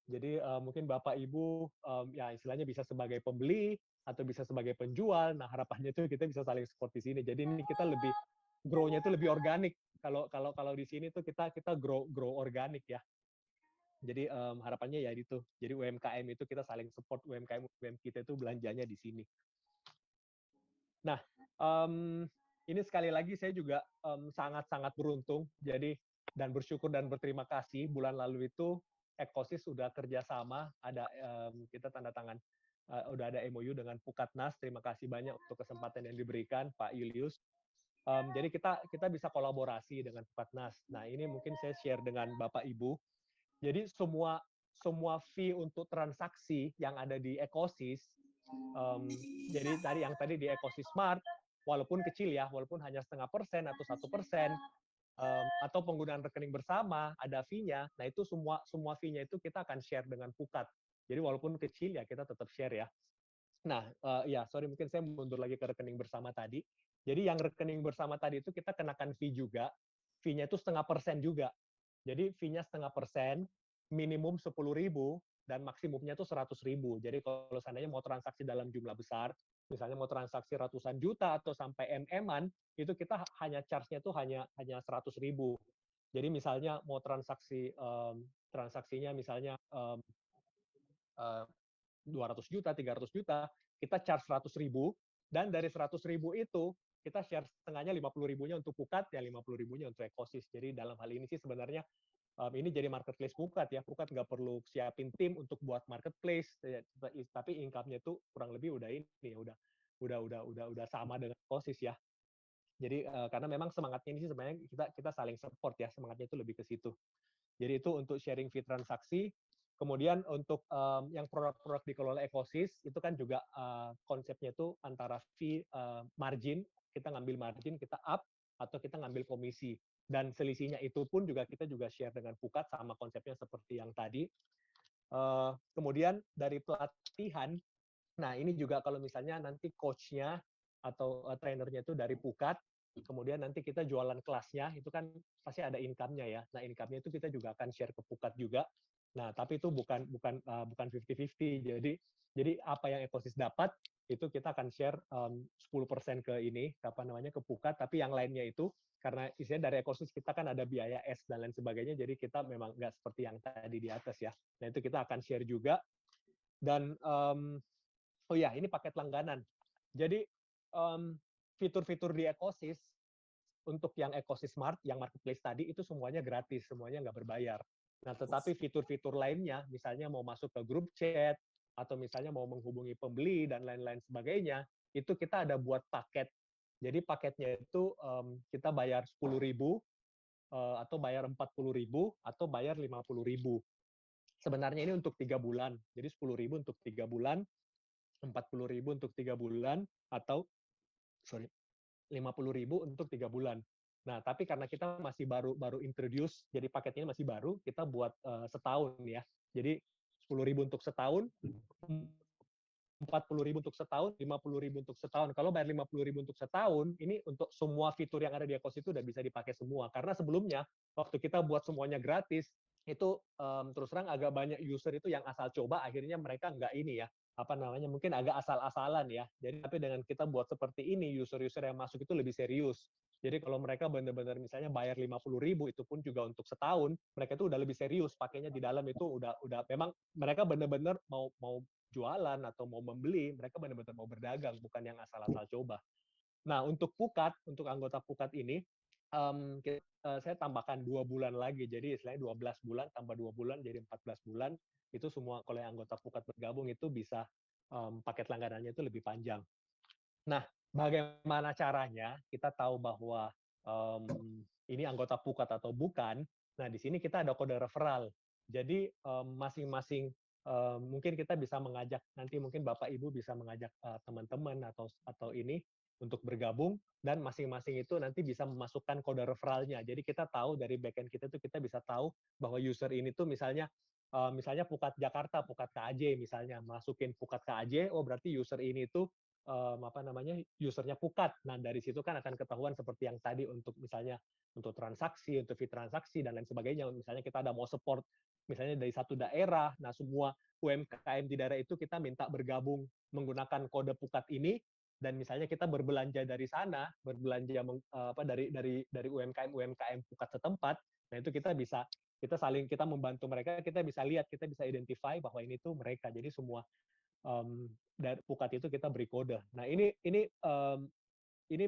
Speaker 2: Jadi mungkin Bapak Ibu ya istilahnya bisa sebagai pembeli atau bisa sebagai penjual. Nah, harapannya itu kita bisa saling support di sini. Jadi ini kita lebih grow-nya itu lebih organik. Kalau di sini tuh kita grow organik ya. Jadi harapannya ya itu. Jadi UMKM itu kita saling support, UMKM kita itu belanjanya di sini. Nah, ini sekali lagi saya juga sangat-sangat beruntung. Jadi dan bersyukur dan berterima kasih bulan lalu itu Ekosis sudah kerjasama, ada kita tanda tangan, udah ada MOU dengan Pukatnas. Terima kasih banyak untuk kesempatan yang diberikan Pak Julius. Jadi kita bisa kolaborasi dengan Pukatnas. Nah ini mungkin saya share dengan Bapak Ibu. Jadi semua fee untuk transaksi yang ada di Ekosis, jadi tadi di EcoSysMart, walaupun kecil ya, walaupun hanya 0,5% atau 1%, atau penggunaan rekening bersama ada fee-nya, nah itu semua fee-nya itu kita akan share dengan Pukat. Jadi walaupun kecil ya kita tetap share ya. Nah, ya sorry mungkin saya mundur lagi ke rekening bersama tadi. Jadi yang rekening bersama tadi itu kita kenakan fee juga, fee-nya itu 0,5% juga. Jadi fee-nya 0,5%, minimum 10.000, dan maksimumnya itu 100.000. Jadi kalau seandainya mau transaksi dalam jumlah besar, misalnya mau transaksi ratusan juta atau sampai MM-an, itu kita hanya charge-nya itu hanya 100.000. Jadi misalnya mau transaksinya misalnya 200 juta, 300 juta, kita charge 100.000, dan dari 100.000 itu kita share setengahnya 50.000-nya untuk Pukat, ya 50.000-nya untuk Ekosis. Jadi dalam hal ini sih sebenarnya ini jadi marketplace Pukat ya. Pukat nggak perlu siapin tim untuk buat marketplace, tapi income-nya itu kurang lebih udah ini ya, udah sama dengan Ekosis ya. Jadi karena memang semangatnya ini sih sebenarnya kita saling support ya, semangatnya itu lebih ke situ. Jadi itu untuk sharing fee transaksi. Kemudian untuk yang produk-produk dikelola Ekosis itu kan juga konsepnya itu antara fee margin, kita ngambil margin, kita up, atau kita ngambil komisi. Dan selisihnya itu pun kita juga share dengan Pukat, sama konsepnya seperti yang tadi. Kemudian dari pelatihan, nah ini juga kalau misalnya nanti coach-nya atau trainernya itu dari Pukat, kemudian nanti kita jualan kelasnya, itu kan pasti ada income-nya ya. Nah, income-nya itu kita juga akan share ke Pukat juga. Nah, tapi itu bukan 50-50. Jadi apa yang Ekosis dapat itu kita akan share 10% ke ke Pukat, tapi yang lainnya itu karena isinya dari Ekosis kita kan ada biaya S dan lain sebagainya, jadi kita memang nggak seperti yang tadi di atas ya. Nah, itu kita akan share juga. Dan oh ya, ini paket langganan. Jadi fitur-fitur di Ekosis untuk yang Ekosis Smart, yang marketplace tadi itu semuanya gratis, semuanya nggak berbayar. Nah, tetapi fitur-fitur lainnya, misalnya mau masuk ke grup chat, atau misalnya mau menghubungi pembeli dan lain-lain sebagainya, itu kita ada buat paket. Jadi paketnya itu kita bayar 10.000, atau bayar 40.000, atau bayar 50.000. Sebenarnya ini untuk 3 bulan. Jadi 10.000 untuk 3 bulan, 40.000 untuk 3 bulan, atau 50.000 untuk 3 bulan. Nah, tapi karena kita masih baru introduce, jadi paketnya masih baru, kita buat setahun ya. Jadi 10.000 untuk setahun, 40.000 untuk setahun, 50.000 untuk setahun. Kalau bayar 50.000 untuk setahun, ini untuk semua fitur yang ada di Ekosis itu udah bisa dipakai semua. Karena sebelumnya, waktu kita buat semuanya gratis, itu terus terang agak banyak user itu yang asal coba, akhirnya mereka nggak ini ya, mungkin agak asal-asalan ya. Jadi tapi dengan kita buat seperti ini, user-user yang masuk itu lebih serius. Jadi kalau mereka benar-benar misalnya bayar 50.000 itu pun juga untuk setahun, mereka itu udah lebih serius pakainya di dalam itu udah memang mereka benar-benar mau jualan atau mau membeli, mereka benar-benar mau berdagang, bukan yang asal-asal coba. Nah, untuk Pukat, untuk anggota Pukat ini, saya tambahkan 2 bulan lagi, jadi istilahnya 12 bulan tambah 2 bulan jadi 14 bulan. Itu semua kalau yang anggota Pukat bergabung itu bisa paket langganannya itu lebih panjang. Nah, bagaimana caranya kita tahu bahwa ini anggota Pukat atau bukan? Nah, di sini kita ada kode referral. Jadi masing-masing mungkin kita bisa mengajak, nanti mungkin Bapak Ibu bisa mengajak teman-teman atau ini untuk bergabung, dan masing-masing itu nanti bisa memasukkan kode referralnya. Jadi kita tahu dari backend kita tuh kita bisa tahu bahwa user ini tuh misalnya Pukat Jakarta, Pukat KAJ misalnya, masukin Pukat KAJ, oh berarti user ini tuh usernya Pukat. Nah, dari situ kan akan ketahuan seperti yang tadi untuk misalnya untuk transaksi, untuk fee transaksi dan lain sebagainya. Misalnya kita ada mau support misalnya dari satu daerah, nah semua UMKM di daerah itu kita minta bergabung menggunakan kode Pukat ini, dan misalnya kita berbelanja dari sana, berbelanja dari UMKM Pukat setempat, nah itu kita membantu mereka, kita bisa lihat, kita bisa identify bahwa ini tuh mereka. Jadi semua dari Pukat itu kita beri kode. Nah, ini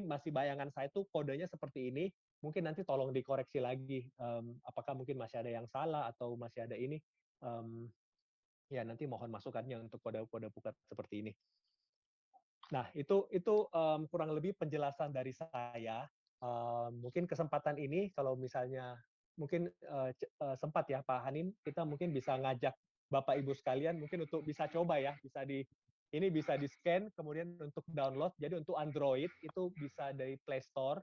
Speaker 2: masih bayangan saya tuh kodenya seperti ini. Mungkin nanti tolong dikoreksi lagi, apakah mungkin masih ada yang salah atau masih ada ini. Ya, nanti mohon masukannya untuk kode-kode Pukat seperti ini. Nah, itu kurang lebih penjelasan dari saya. Mungkin kesempatan ini kalau misalnya mungkin sempat ya Pak Hanin, kita mungkin bisa ngajak Bapak Ibu sekalian mungkin untuk bisa coba ya, ini bisa di-scan kemudian untuk download. Jadi untuk Android itu bisa dari Play Store.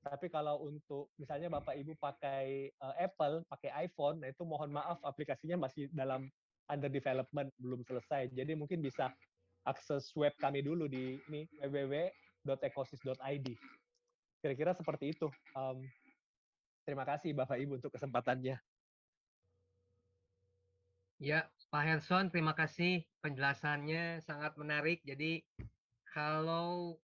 Speaker 2: Tapi kalau untuk misalnya Bapak Ibu pakai Apple, pakai iPhone, nah itu mohon maaf aplikasinya masih dalam under development, belum selesai. Jadi mungkin bisa akses web kami dulu di ini www.ekosis.id. Kira-kira seperti itu. Terima kasih Bapak Ibu untuk kesempatannya.
Speaker 1: Ya, Pak Herson, terima kasih penjelasannya sangat menarik. Jadi kalau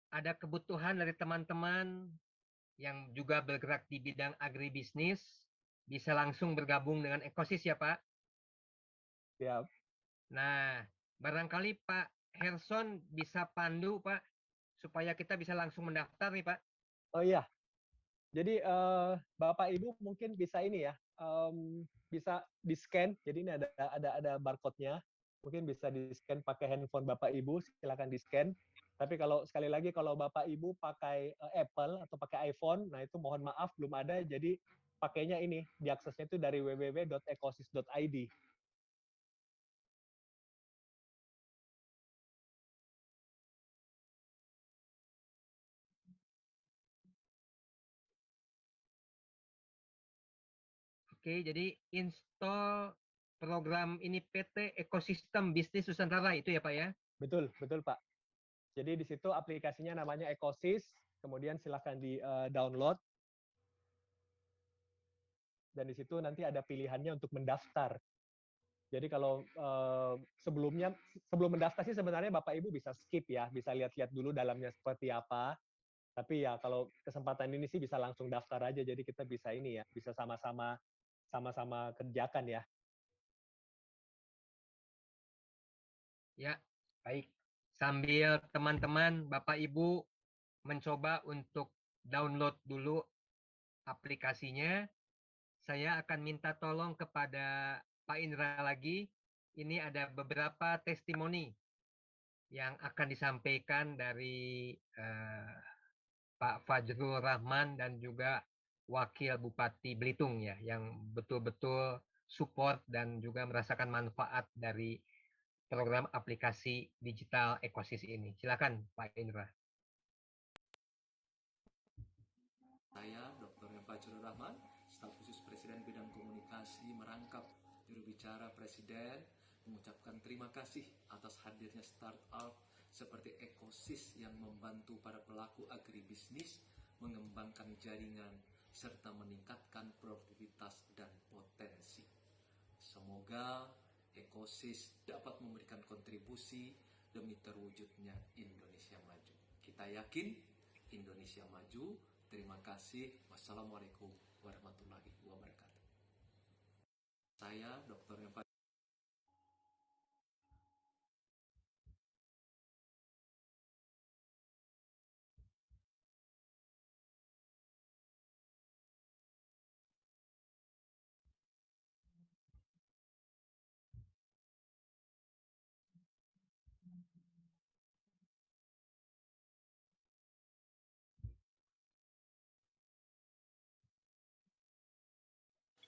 Speaker 1: ada kebutuhan dari teman-teman yang juga bergerak di bidang agribisnis, bisa langsung bergabung dengan Ekosis ya Pak.
Speaker 2: Ya,
Speaker 1: Nah, barangkali Pak Herson bisa pandu Pak, supaya kita bisa langsung mendaftar nih Pak.
Speaker 2: oh iya. Jadi Bapak Ibu mungkin bisa ini ya, bisa di-scan. Jadi ini ada barcode-nya. Mungkin bisa di-scan pakai handphone Bapak Ibu, silakan di-scan. Tapi kalau sekali lagi kalau Bapak Ibu pakai Apple atau pakai iPhone, nah itu mohon maaf belum ada. Jadi pakainya ini, diaksesnya itu dari www.ecosis.id.
Speaker 1: Oke, jadi install program ini PT Ekosistem Bisnis Nusantara itu ya Pak ya?
Speaker 2: Betul, betul Pak. Jadi di situ aplikasinya namanya Ecosis, kemudian silahkan di-download. Dan di situ nanti ada pilihannya untuk mendaftar. Jadi kalau sebelum mendaftar sih sebenarnya Bapak Ibu bisa skip ya, bisa lihat-lihat dulu dalamnya seperti apa. Tapi ya kalau kesempatan ini sih bisa langsung daftar aja, jadi kita bisa ini ya, bisa sama-sama kerjakan ya.
Speaker 1: Ya, baik. Sambil teman-teman, Bapak Ibu mencoba untuk download dulu aplikasinya, saya akan minta tolong kepada Pak Indra lagi. Ini ada beberapa testimoni yang akan disampaikan dari Pak Fajrul Rahman dan juga Wakil Bupati Belitung ya, yang betul-betul support dan juga merasakan manfaat dari program aplikasi digital Ekosis ini. Silakan Pak Indra.
Speaker 3: Saya Dr. Fajrul Rahman, staf khusus Presiden Bidang Komunikasi merangkap juru bicara Presiden mengucapkan terima kasih atas hadirnya startup seperti Ekosis yang membantu para pelaku agribisnis mengembangkan jaringan serta meningkatkan produktivitas dan potensi. Semoga Ekosis dapat memberikan kontribusi demi terwujudnya Indonesia maju. Kita yakin Indonesia maju. Terima kasih. Wassalamualaikum warahmatullahi wabarakatuh. Saya Dr.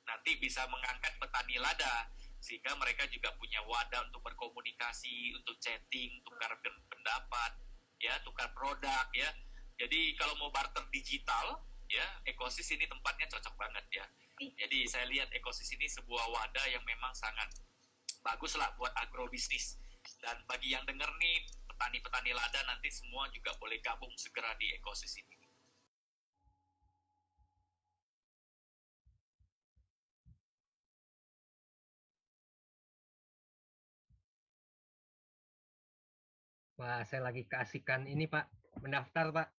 Speaker 5: nanti bisa mengangkat petani lada sehingga mereka juga punya wadah untuk berkomunikasi, untuk chatting, tukar pendapat, ya, tukar produk, ya. Jadi kalau mau barter digital, ya, Ekosis ini tempatnya cocok banget ya. Jadi saya lihat Ekosis ini sebuah wadah yang memang sangat bagus lah buat agrobisnis. Dan bagi yang dengar nih, petani-petani lada nanti semua juga boleh gabung segera di Ekosis ini.
Speaker 1: Wah, saya lagi keasikan ini Pak, mendaftar Pak.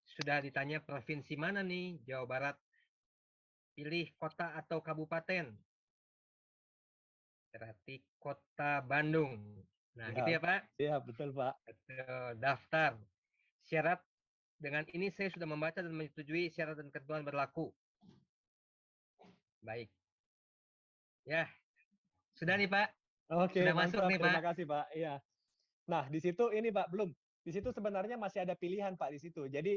Speaker 1: Sudah ditanya provinsi mana nih, Jawa Barat. Pilih kota atau kabupaten. Berarti kota Bandung. Nah, gitu ya Pak?
Speaker 2: Iya, betul Pak.
Speaker 1: Daftar. Syarat dengan ini saya sudah membaca dan menyetujui syarat dan ketentuan berlaku. Baik. Ya, sudah nih Pak.
Speaker 2: Oke,
Speaker 1: Sudah
Speaker 2: mantap.
Speaker 1: masuk nih Pak.
Speaker 2: Terima kasih Pak. Iya. Nah, di situ ini Pak, belum. Di situ sebenarnya masih ada pilihan Pak di situ. Jadi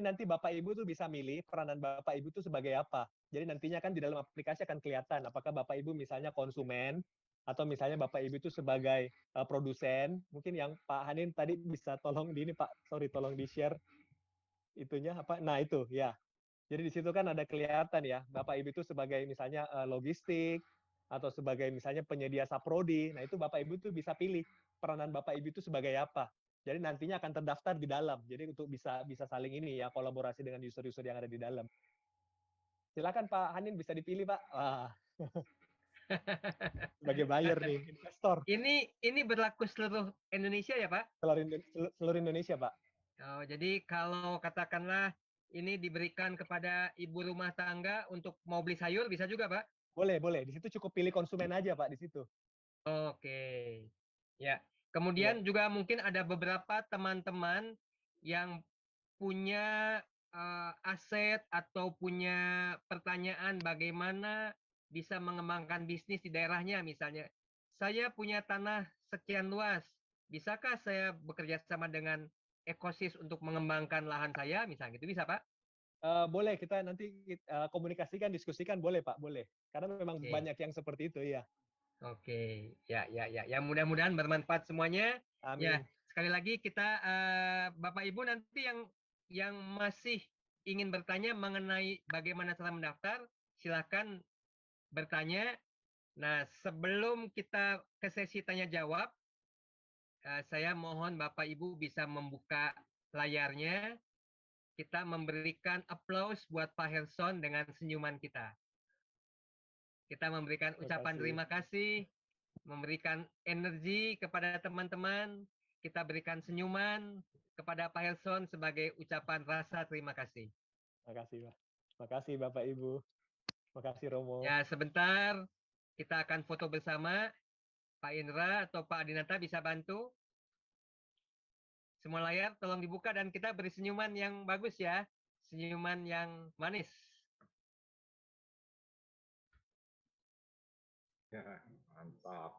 Speaker 2: nanti Bapak Ibu tuh bisa milih peranan Bapak Ibu tuh sebagai apa. Jadi nantinya kan di dalam aplikasi akan kelihatan apakah Bapak Ibu misalnya konsumen atau misalnya Bapak Ibu itu sebagai produsen. Mungkin yang Pak Hanin tadi bisa tolong di ini Pak, sorry tolong di-share itunya apa. Nah, itu ya. Jadi di situ kan ada kelihatan ya, Bapak Ibu itu sebagai misalnya logistik atau sebagai misalnya penyedia saprodi. Nah, itu Bapak Ibu tuh bisa pilih peranan Bapak Ibu itu sebagai apa. Jadi nantinya akan terdaftar di dalam. Jadi untuk bisa saling ini ya kolaborasi dengan user-user yang ada di dalam. Silakan Pak Hanin bisa dipilih Pak. Wah. Sebagai buyer nih, investor
Speaker 1: Ini berlaku seluruh Indonesia ya, Pak?
Speaker 2: seluruh Indonesia, Pak.
Speaker 1: Oh, jadi kalau katakanlah ini diberikan kepada ibu rumah tangga untuk mau beli sayur bisa juga, Pak?
Speaker 2: Boleh, boleh. Di situ cukup pilih konsumen aja, Pak, di situ.
Speaker 1: Oke. Ya.
Speaker 2: Iya.
Speaker 1: Kemudian juga mungkin ada beberapa teman-teman yang punya aset atau punya pertanyaan bagaimana bisa mengembangkan bisnis di daerahnya misalnya. Saya punya tanah sekian luas. Bisakah saya bekerja sama dengan Ekosis untuk mengembangkan lahan saya misalnya gitu bisa, Pak?
Speaker 2: Boleh kita nanti komunikasikan, diskusikan boleh, Pak, boleh. Karena memang
Speaker 1: Oke.
Speaker 2: banyak yang seperti itu, ya.
Speaker 1: Oke, ya, ya, ya, ya. Mudah-mudahan bermanfaat semuanya. Ya,
Speaker 2: Amin.
Speaker 1: sekali lagi kita Bapak Ibu nanti yang masih ingin bertanya mengenai bagaimana cara mendaftar, silakan bertanya. Nah, sebelum kita ke sesi tanya jawab, saya mohon Bapak Ibu bisa membuka layarnya. Kita memberikan applause buat Pak Herson dengan senyuman kita. Kita memberikan ucapan terima kasih, memberikan energi kepada teman-teman, kita berikan senyuman kepada Pak Helson sebagai ucapan rasa terima kasih.
Speaker 2: Makasih, Pak. Makasih, Bapak Ibu. Makasih, Romo.
Speaker 1: Ya, sebentar kita akan foto bersama. Pak Indra atau Pak Adinata bisa bantu. Semua layar tolong dibuka dan kita beri senyuman yang bagus ya. Senyuman yang manis.
Speaker 6: Ya, mantap.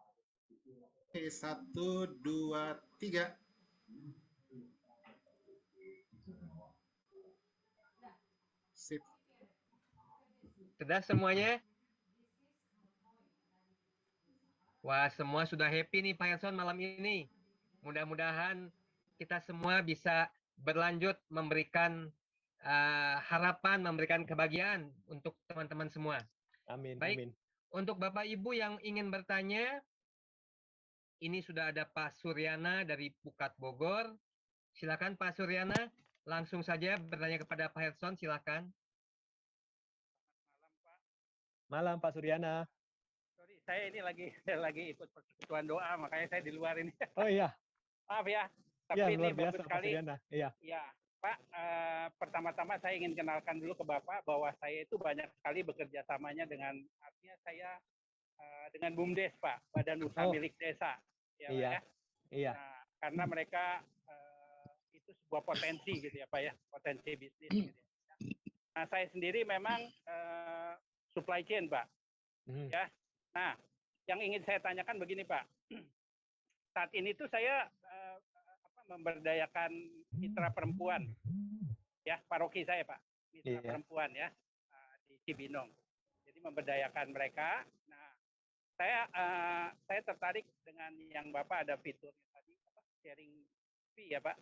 Speaker 7: Oke, 1, 2, 3. Sip.
Speaker 1: Sudah semuanya? Wah, semua sudah happy nih Pak Helson malam ini. Mudah-mudahan kita semua bisa berlanjut memberikan harapan, memberikan kebahagiaan untuk teman-teman semua.
Speaker 2: Amin.
Speaker 1: Baik,
Speaker 2: Amin.
Speaker 1: untuk Bapak Ibu yang ingin bertanya, ini sudah ada Pak Suryana dari Pukat Bogor. Silakan Pak Suryana, langsung saja bertanya kepada Pak Helson, silakan.
Speaker 2: Malam, Pak Suryana.
Speaker 8: Sorry, saya ini lagi ikut persekutuan doa, makanya saya di luar ini.
Speaker 2: Oh iya.
Speaker 8: Maaf ya, tapi
Speaker 2: Ya,
Speaker 8: ini
Speaker 2: luar
Speaker 8: bagus
Speaker 2: biasa, Pak
Speaker 8: sekali.
Speaker 2: Suryana. Iya.
Speaker 8: Ya, Pak, pertama-tama saya ingin kenalkan dulu ke Bapak bahwa saya itu banyak sekali bekerja samanya dengan, artinya saya dengan BUMDes, Pak, Badan Usaha Milik Desa. Ya,
Speaker 2: iya.
Speaker 8: Pak, ya.
Speaker 2: Iya.
Speaker 8: Nah, karena mereka itu sebuah potensi gitu ya, Pak ya, potensi bisnis. Gitu ya. Nah, saya sendiri memang supply chain, Pak. Ya. Nah, yang ingin saya tanyakan begini, Pak. Saat ini tuh saya memberdayakan mitra perempuan, ya paroki saya, Pak, mitra perempuan ya di Cibinong. Jadi memberdayakan mereka. Nah, saya tertarik dengan yang Bapak ada fiturnya tadi, sharing fee ya, Pak,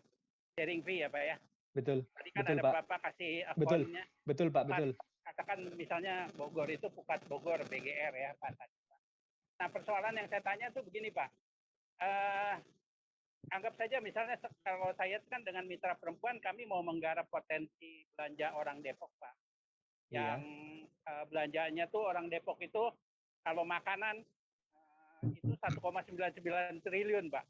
Speaker 8: sharing fee ya, Pak ya.
Speaker 2: Betul.
Speaker 8: Tadi kan
Speaker 2: betul,
Speaker 8: ada
Speaker 2: Pak.
Speaker 8: Bapak kasih
Speaker 2: Betul.
Speaker 8: akunnya.
Speaker 2: Betul, Pak. Betul.
Speaker 8: Katakan misalnya Bogor itu Pukat Bogor BGR ya, Pak. Nah, persoalan yang saya tanya tuh begini, Pak. Anggap saja misalnya kalau saya kan dengan mitra perempuan kami mau menggarap potensi belanja orang Depok, Pak. Yang belanjanya tuh orang Depok itu kalau makanan itu 1,99 triliun, Pak.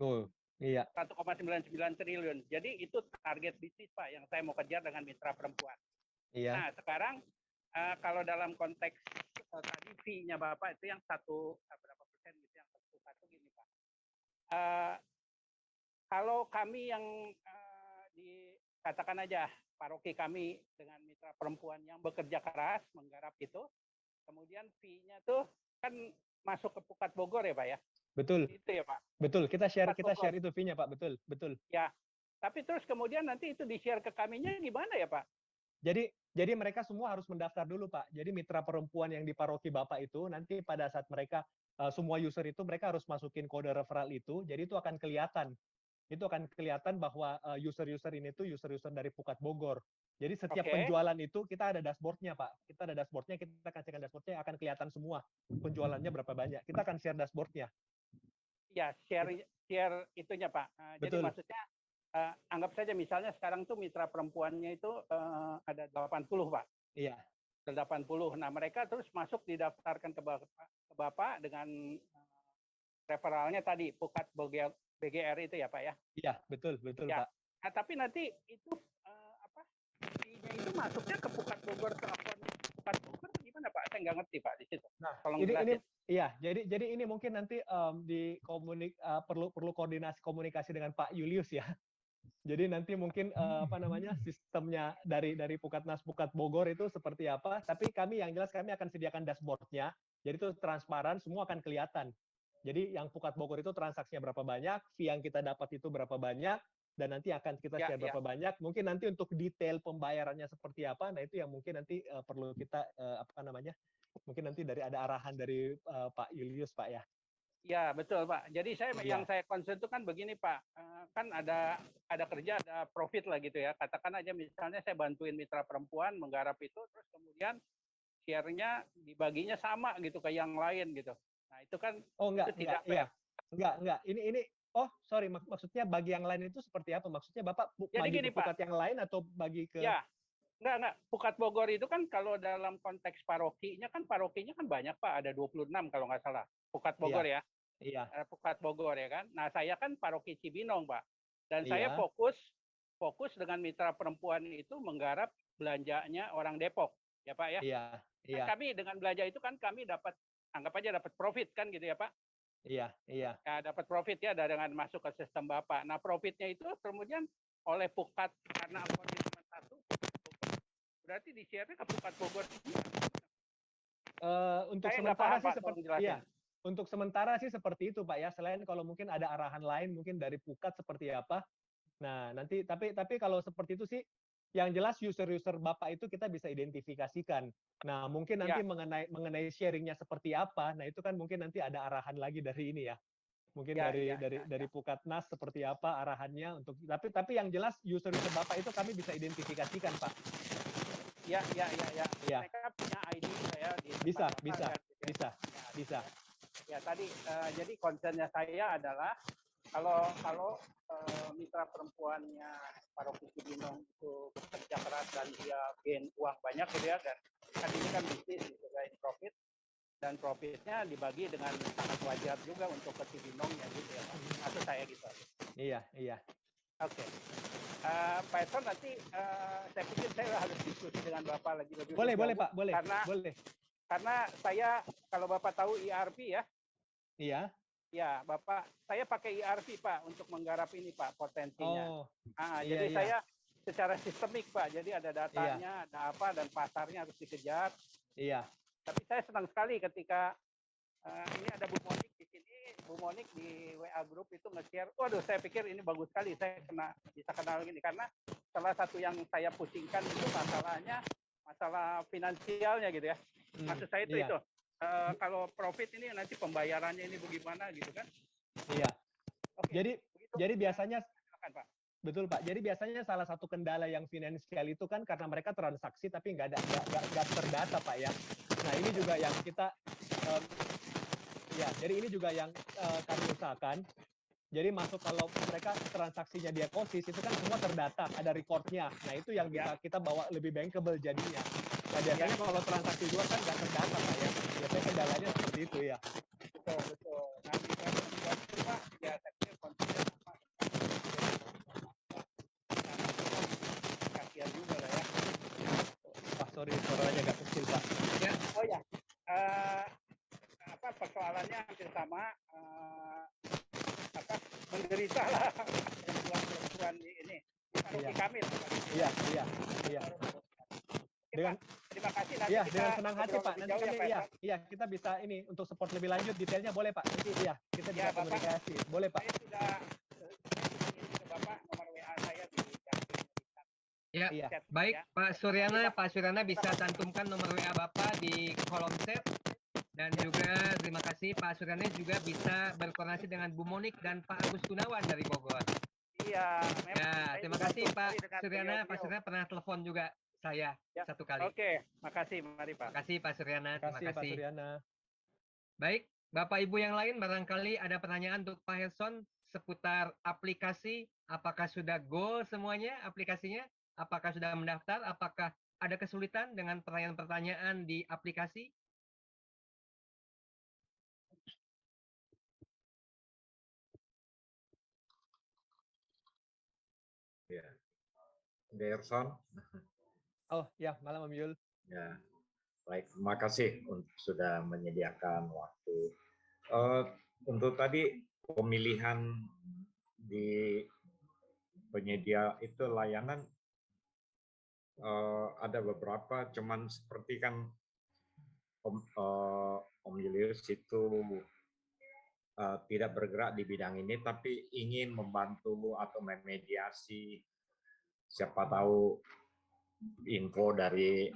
Speaker 2: Oh, iya.
Speaker 8: 1,99 triliun. Jadi itu target bisnis, Pak, yang saya mau kejar dengan mitra perempuan.
Speaker 2: Iya.
Speaker 8: Nah, sekarang kalau dalam konteks tadi fee-nya Bapak itu yang berapa persen gitu yang terbuka itu gini, Pak. Kalau kami yang dikatakan aja paroki kami dengan mitra perempuan yang bekerja keras menggarap itu, kemudian fee-nya tuh kan masuk ke Pukat Bogor ya, Pak ya.
Speaker 2: Betul.
Speaker 8: Itu ya, Pak.
Speaker 2: Betul. Kita share itu fee-nya, Pak. Betul. Betul.
Speaker 8: Ya. Tapi terus kemudian nanti itu di-share ke kaminya gimana ya, Pak?
Speaker 2: Jadi mereka semua harus mendaftar dulu, Pak. Jadi mitra perempuan yang di paroki Bapak itu nanti pada saat mereka semua user itu mereka harus masukin kode referral itu. Jadi itu akan kelihatan. Itu akan kelihatan bahwa user-user ini tuh user-user dari Pukat Bogor. Jadi setiap penjualan itu kita ada dashboard-nya, Pak. Kita ada dashboard-nya, kita kasihkan dashboard-nya akan kelihatan semua penjualannya berapa banyak. Kita akan share dashboard-nya.
Speaker 8: Ya, share itunya, Pak. Jadi maksudnya anggap saja misalnya sekarang tuh mitra perempuannya itu ada 80, Pak.
Speaker 2: Iya.
Speaker 8: 80. Nah, mereka terus masuk didaftarkan ke Bapak Bapak dengan referralnya tadi Pukat BGR itu ya Pak ya?
Speaker 2: Iya, betul
Speaker 8: Ya.
Speaker 2: Pak.
Speaker 8: Nah, tapi nanti itu fee-nya itu masuknya ke Pukat Bogor ke akun Pukat Bogor gimana Pak? Saya nggak ngerti Pak di situ.
Speaker 2: Nah,
Speaker 8: Tolong
Speaker 2: ini
Speaker 8: jelasin.
Speaker 2: iya, jadi ini mungkin nanti perlu koordinasi komunikasi dengan Pak Julius ya. Jadi nanti mungkin sistemnya dari Pukatnas Pukat Bogor itu seperti apa, tapi kami yang jelas kami akan sediakan dashboard-nya. Jadi itu transparan, semua akan kelihatan. Jadi yang Pukat Bogor itu transaksinya berapa banyak, fee yang kita dapat itu berapa banyak, dan nanti akan kita share berapa banyak. Mungkin nanti untuk detail pembayarannya seperti apa, nah itu yang mungkin nanti perlu kita mungkin nanti ada arahan dari Pak Julius Pak ya.
Speaker 8: Ya betul Pak. Jadi yang saya concern itu kan begini Pak, kan ada kerja, ada profit lah gitu ya. Katakan aja misalnya saya bantuin mitra perempuan menggarap itu, terus kemudian share-nya dibaginya sama gitu ke yang lain gitu. Nah itu kan tidak fair.
Speaker 2: Enggak. Ini sorry, maksudnya bagi yang lain itu seperti apa? Maksudnya Bapak bagi ke Pukat yang lain atau bagi ke...
Speaker 8: Ya, enggak. Pukat Bogor itu kan kalau dalam konteks parokinya kan banyak Pak, ada 26 kalau nggak salah. Pukat Bogor ya.
Speaker 2: Iya.
Speaker 8: Pukat Bogor ya kan. Nah saya kan paroki Cibinong Pak. Dan saya fokus dengan mitra perempuan itu menggarap belanjanya orang Depok. Ya Pak ya.
Speaker 2: Iya.
Speaker 8: Kan kami dengan belanja itu kan kami anggap aja dapat profit kan gitu ya Pak.
Speaker 2: Iya.
Speaker 8: Ya, dapat profit ya dengan masuk ke sistem Bapak. Nah, profitnya itu kemudian oleh Pukat karena akunnya cuma satu, berarti di-share ke Pukat Bogor.
Speaker 2: Untuk sementara sih seperti untuk sementara sih seperti itu Pak ya. Selain kalau mungkin ada arahan lain mungkin dari Pukat seperti apa. Nah, nanti tapi kalau seperti itu sih yang jelas user-user Bapak itu kita bisa identifikasikan. Nah, mungkin nanti mengenai sharingnya seperti apa, nah itu kan mungkin nanti ada arahan lagi dari ini ya. Mungkin dari Pukatnas seperti apa arahannya untuk tapi yang jelas user-user Bapak itu kami bisa identifikasikan, Pak.
Speaker 8: Ya. Mereka punya ID saya di
Speaker 2: bisa.
Speaker 8: Ya tadi jadi concernnya saya adalah kalau mitra perempuannya paroki Cibinong itu bekerja keras dan dia gain uang banyak gitu ya, dan kan ini kan bisnis gitu, gain profit, dan profitnya dibagi dengan sangat wajar juga untuk ke Cibinongnya gitu ya Pak. Maksud saya gitu.
Speaker 2: Iya.
Speaker 8: Oke. Pak Edson nanti saya pikir saya harus diskusi dengan Bapak lagi lebih
Speaker 2: boleh Pak, boleh.
Speaker 8: Karena saya kalau Bapak tahu ERP ya.
Speaker 2: Iya.
Speaker 8: Ya, Bapak, saya pakai ERP Pak untuk menggarap ini Pak potensinya. Jadi saya secara sistemik Pak, jadi ada datanya, ada apa, dan pasarnya harus dikejar.
Speaker 2: Iya.
Speaker 8: Tapi saya senang sekali ketika ini ada Bu Monik di sini, Bu Monik di WA Group itu nge-share. Waduh, saya pikir ini bagus sekali, saya bisa kenal gini karena salah satu yang saya pusingkan itu masalah finansialnya gitu ya. Maksud saya itu. Kalau profit ini nanti pembayarannya ini bagaimana gitu kan?
Speaker 2: Iya. Okay. Jadi biasanya silakan, Pak. Betul Pak. Jadi biasanya salah satu kendala yang finansial itu kan karena mereka transaksi tapi nggak terdata Pak ya. Nah ini juga yang kita jadi ini juga yang kami usahakan. Jadi masuk kalau mereka transaksinya di Ekosis itu kan semua terdata, ada recordnya. Nah itu yang bisa kita bawa lebih bankable jadinya. Nah biasanya kalau transaksi juga kan nggak terdata Pak ya. Biasanya kendalanya seperti itu ya.
Speaker 8: Betul. Nah di transaksi Pak ya saya pikir konsisten apa? Kasihan juga lah ya.
Speaker 2: Pak sorry suaranya agak kecil Pak.
Speaker 8: Ya. Oh ya. Persoalannya hampir sama. Menderita lah perempuan ini paroki kami lah. Iya. Terima kasih nanti
Speaker 2: dengan senang hati Pak. Nanti kami kita bisa ini untuk support lebih lanjut detailnya boleh Pak. Nanti kita bisa komunikasi. Boleh Pak.
Speaker 8: Saya sudah ini ke Bapak nomor WA saya di
Speaker 1: baik ya. Pak Suryana bisa cantumkan nomor WA Bapak di kolom chat. Dan juga terima kasih Pak Suryana juga bisa berkoordinasi dengan Bu Monik dan Pak Agus Gunawan dari Bogor.
Speaker 8: Iya.
Speaker 1: Terima kasih Pak Suryana. Pak Suryana pernah telepon juga saya satu kali.
Speaker 8: Oke, makasih. Mari Pak.
Speaker 1: Makasih Pak Suryana. Terima kasih.
Speaker 2: Pak Suryana.
Speaker 1: Baik, Bapak Ibu yang lain barangkali ada pertanyaan untuk Pak Herson seputar aplikasi. Apakah sudah goal semuanya aplikasinya? Apakah sudah mendaftar? Apakah ada kesulitan dengan pertanyaan-pertanyaan di aplikasi?
Speaker 6: Gerson.
Speaker 2: Oh ya, malam Om Yul.
Speaker 6: Ya, baik. Terima kasih sudah menyediakan waktu. Untuk tadi pemilihan di penyedia itu layanan ada beberapa, cuman seperti kan Om Julius itu tidak bergerak di bidang ini, tapi ingin membantu atau memediasi, siapa tahu info dari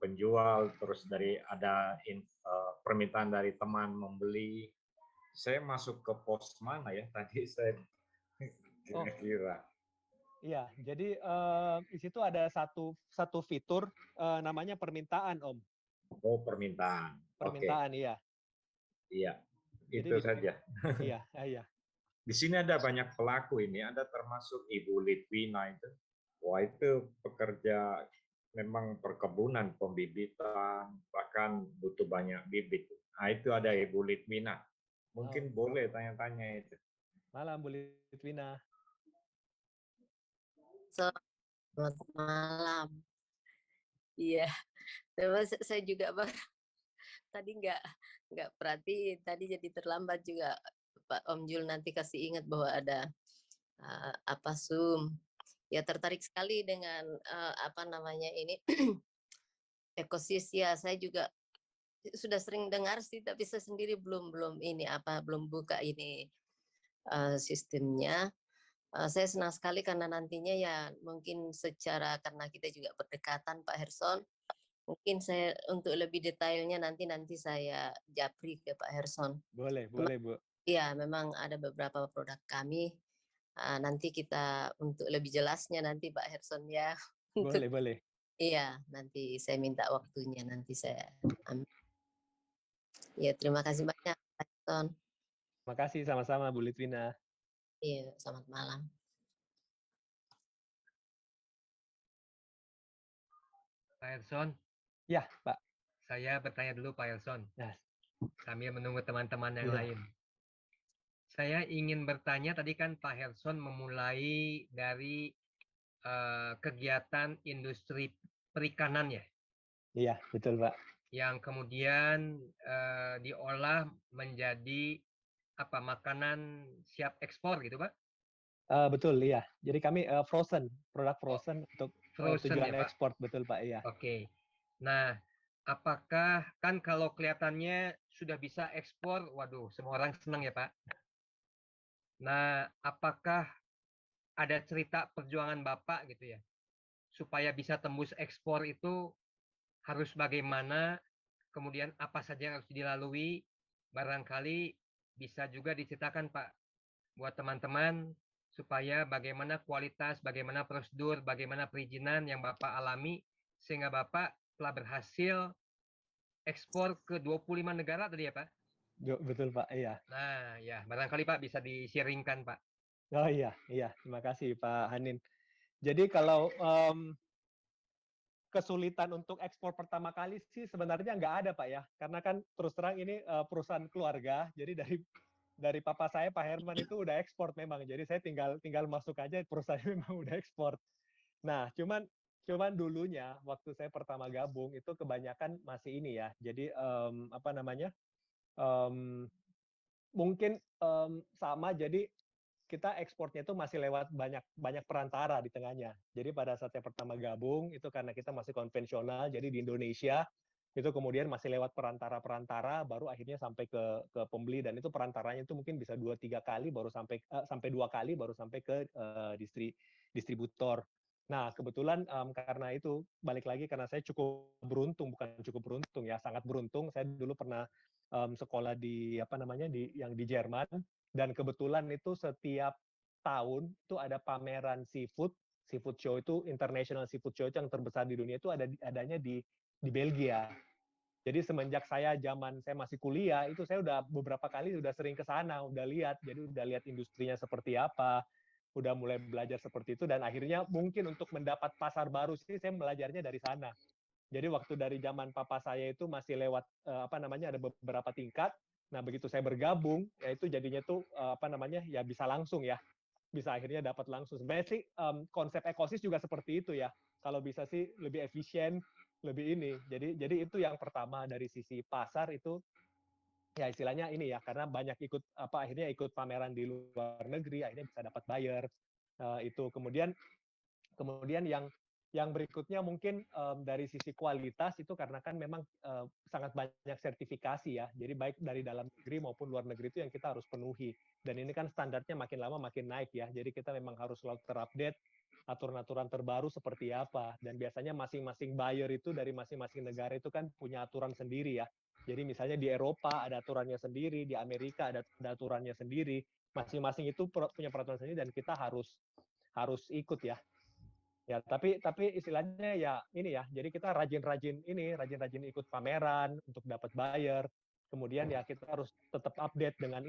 Speaker 6: penjual, terus dari ada permintaan dari teman membeli. Saya masuk ke pos mana ya tadi saya kira-kira.
Speaker 2: Iya, jadi di situ ada satu fitur namanya permintaan, Om.
Speaker 6: Oh, permintaan.
Speaker 2: Permintaan,
Speaker 6: Oke.
Speaker 2: Iya.
Speaker 6: Iya,
Speaker 2: Jadi
Speaker 6: itu saja.
Speaker 2: Iya, iya.
Speaker 6: Di sini ada banyak pelaku ini, ada termasuk Ibu Litwina itu. Wah, itu pekerja memang perkebunan, pembibitan, bahkan butuh banyak bibit. Nah, itu ada Ibu Litwina. Mungkin boleh tanya-tanya itu.
Speaker 2: Malam, Bu Litwina.
Speaker 9: Selamat malam. Iya, saya juga tadi nggak perhatiin, tadi jadi terlambat juga. Pak Om Jul nanti kasih ingat bahwa ada Zoom. Ya tertarik sekali dengan apa namanya ini ekosis ya. Saya juga sudah sering dengar sih, tapi saya sendiri belum buka ini sistemnya. Saya senang sekali karena nantinya ya mungkin karena kita juga berdekatan Pak Herson, mungkin saya untuk lebih detailnya nanti saya japri ke Pak Herson.
Speaker 2: Boleh Bu.
Speaker 9: Iya, memang ada beberapa produk kami. Nanti kita untuk lebih jelasnya nanti Pak Herson ya.
Speaker 2: Boleh.
Speaker 9: Iya, nanti saya minta waktunya, nanti saya ambil. Ya, terima kasih banyak Pak Herson.
Speaker 2: Terima kasih sama-sama Bu Litwina.
Speaker 9: Iya, selamat malam.
Speaker 1: Pak Herson.
Speaker 2: Ya, Pak.
Speaker 1: Saya bertanya dulu Pak Herson.
Speaker 2: Yes.
Speaker 1: Sambil menunggu teman-teman yang lain. Saya ingin bertanya, tadi kan Pak Herson memulai dari kegiatan industri perikanan ya?
Speaker 2: Iya, betul Pak.
Speaker 1: Yang kemudian diolah menjadi makanan siap ekspor gitu Pak?
Speaker 2: Betul, iya. Jadi kami produk frozen untuk tujuan
Speaker 1: ya,
Speaker 2: ekspor, betul Pak, iya.
Speaker 1: Oke. Nah, apakah kan kalau kelihatannya sudah bisa ekspor, waduh, semua orang senang ya Pak. Nah, apakah ada cerita perjuangan Bapak gitu ya, supaya bisa tembus ekspor itu harus bagaimana, kemudian apa saja yang harus dilalui, barangkali bisa juga diceritakan Pak, buat teman-teman, supaya bagaimana kualitas, bagaimana prosedur, bagaimana perizinan yang Bapak alami, sehingga Bapak telah berhasil ekspor ke 25 negara tadi ya Pak?
Speaker 2: Betul Pak, iya.
Speaker 1: Nah ya, barangkali Pak bisa di-sharingkan Pak.
Speaker 2: Oh iya, terima kasih Pak Hanin. Jadi kalau kesulitan untuk ekspor pertama kali sih sebenarnya nggak ada Pak ya, karena kan terus terang ini perusahaan keluarga, jadi dari papa saya Pak Herman itu udah ekspor memang, jadi saya tinggal masuk aja, perusahaannya memang udah ekspor. Nah, cuman dulunya waktu saya pertama gabung itu kebanyakan masih ini ya, jadi mungkin sama, jadi kita ekspornya itu masih lewat banyak perantara di tengahnya. Jadi pada saat saya pertama gabung itu karena kita masih konvensional, jadi di Indonesia itu kemudian masih lewat perantara-perantara, baru akhirnya sampai ke pembeli, dan itu perantaranya itu mungkin bisa 2-3 kali baru sampai 2 kali baru sampai ke distributor. Nah kebetulan karena itu balik lagi karena saya bukan cukup beruntung ya, sangat beruntung. Saya dulu pernah sekolah di yang di Jerman, dan kebetulan itu setiap tahun itu ada pameran seafood show, itu International Seafood Show yang terbesar di dunia, itu adanya di Belgia. Jadi semenjak saya masih kuliah itu saya udah beberapa kali udah sering ke sana, udah lihat industrinya seperti apa, udah mulai belajar seperti itu, dan akhirnya mungkin untuk mendapat pasar baru sih saya belajarnya dari sana. Jadi waktu dari zaman papa saya itu masih lewat ada beberapa tingkat. Nah begitu saya bergabung, ya itu jadinya tuh ya bisa bisa akhirnya dapat langsung. Sebenarnya sih konsep ekosis juga seperti itu ya. Kalau bisa sih lebih efisien, lebih ini. Jadi itu yang pertama dari sisi pasar itu ya istilahnya ini ya, karena banyak akhirnya ikut pameran di luar negeri, akhirnya bisa dapat buyer. Itu kemudian yang berikutnya mungkin dari sisi kualitas itu karena kan memang sangat banyak sertifikasi ya. Jadi baik dari dalam negeri maupun luar negeri itu yang kita harus penuhi. Dan ini kan standarnya makin lama makin naik ya. Jadi kita memang harus selalu terupdate aturan-aturan terbaru seperti apa. Dan biasanya masing-masing buyer itu dari masing-masing negara itu kan punya aturan sendiri ya. Jadi misalnya di Eropa ada aturannya sendiri, di Amerika ada aturannya sendiri. Masing-masing itu punya peraturan sendiri dan kita harus ikut ya. Ya, tapi istilahnya ya ini ya. Jadi kita rajin-rajin ikut pameran untuk dapat buyer. Kemudian ya kita harus tetap update dengan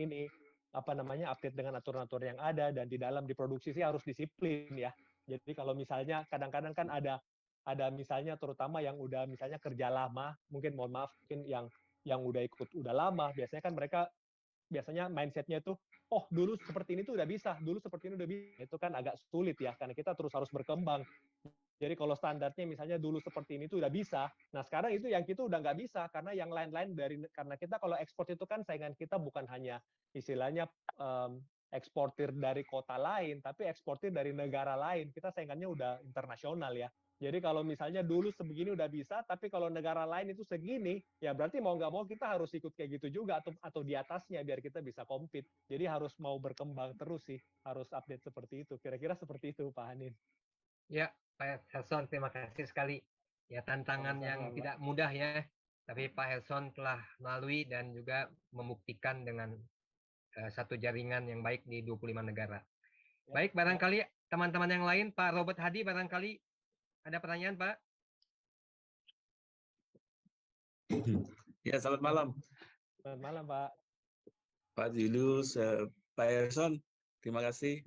Speaker 2: update dengan aturan-aturan yang ada, dan di dalam diproduksi sih harus disiplin ya. Jadi kalau misalnya kadang-kadang kan ada misalnya terutama yang udah misalnya kerja lama, mungkin yang udah lama, biasanya kan mereka mindset-nya itu, oh dulu seperti ini tuh udah bisa, dulu seperti ini udah bisa. Itu kan agak sulit ya, karena kita terus harus berkembang. Jadi kalau standarnya misalnya dulu seperti ini tuh udah bisa, nah sekarang itu yang kita udah nggak bisa, karena yang lain-lain karena kita kalau ekspor itu kan saingan kita bukan hanya istilahnya eksportir dari kota lain, tapi eksportir dari negara lain. Kita saingannya udah internasional ya. Jadi kalau misalnya dulu sebegini udah bisa, tapi kalau negara lain itu segini, ya berarti mau nggak mau kita harus ikut kayak gitu juga atau di atasnya biar kita bisa compete. Jadi harus mau berkembang terus sih, harus update seperti itu. Kira-kira seperti itu, Pak Hanin.
Speaker 1: Ya, Pak Helson, terima kasih sekali. Ya, tantangan yang tidak mudah ya, tapi Pak Helson telah melalui dan juga membuktikan dengan satu jaringan yang baik di 25 negara. Baik, barangkali teman-teman yang lain, Pak Robert Hadi, barangkali ada pertanyaan, Pak?
Speaker 10: Ya, selamat malam.
Speaker 2: Selamat malam, Pak.
Speaker 10: Pak Julius, Pak Erson, terima kasih.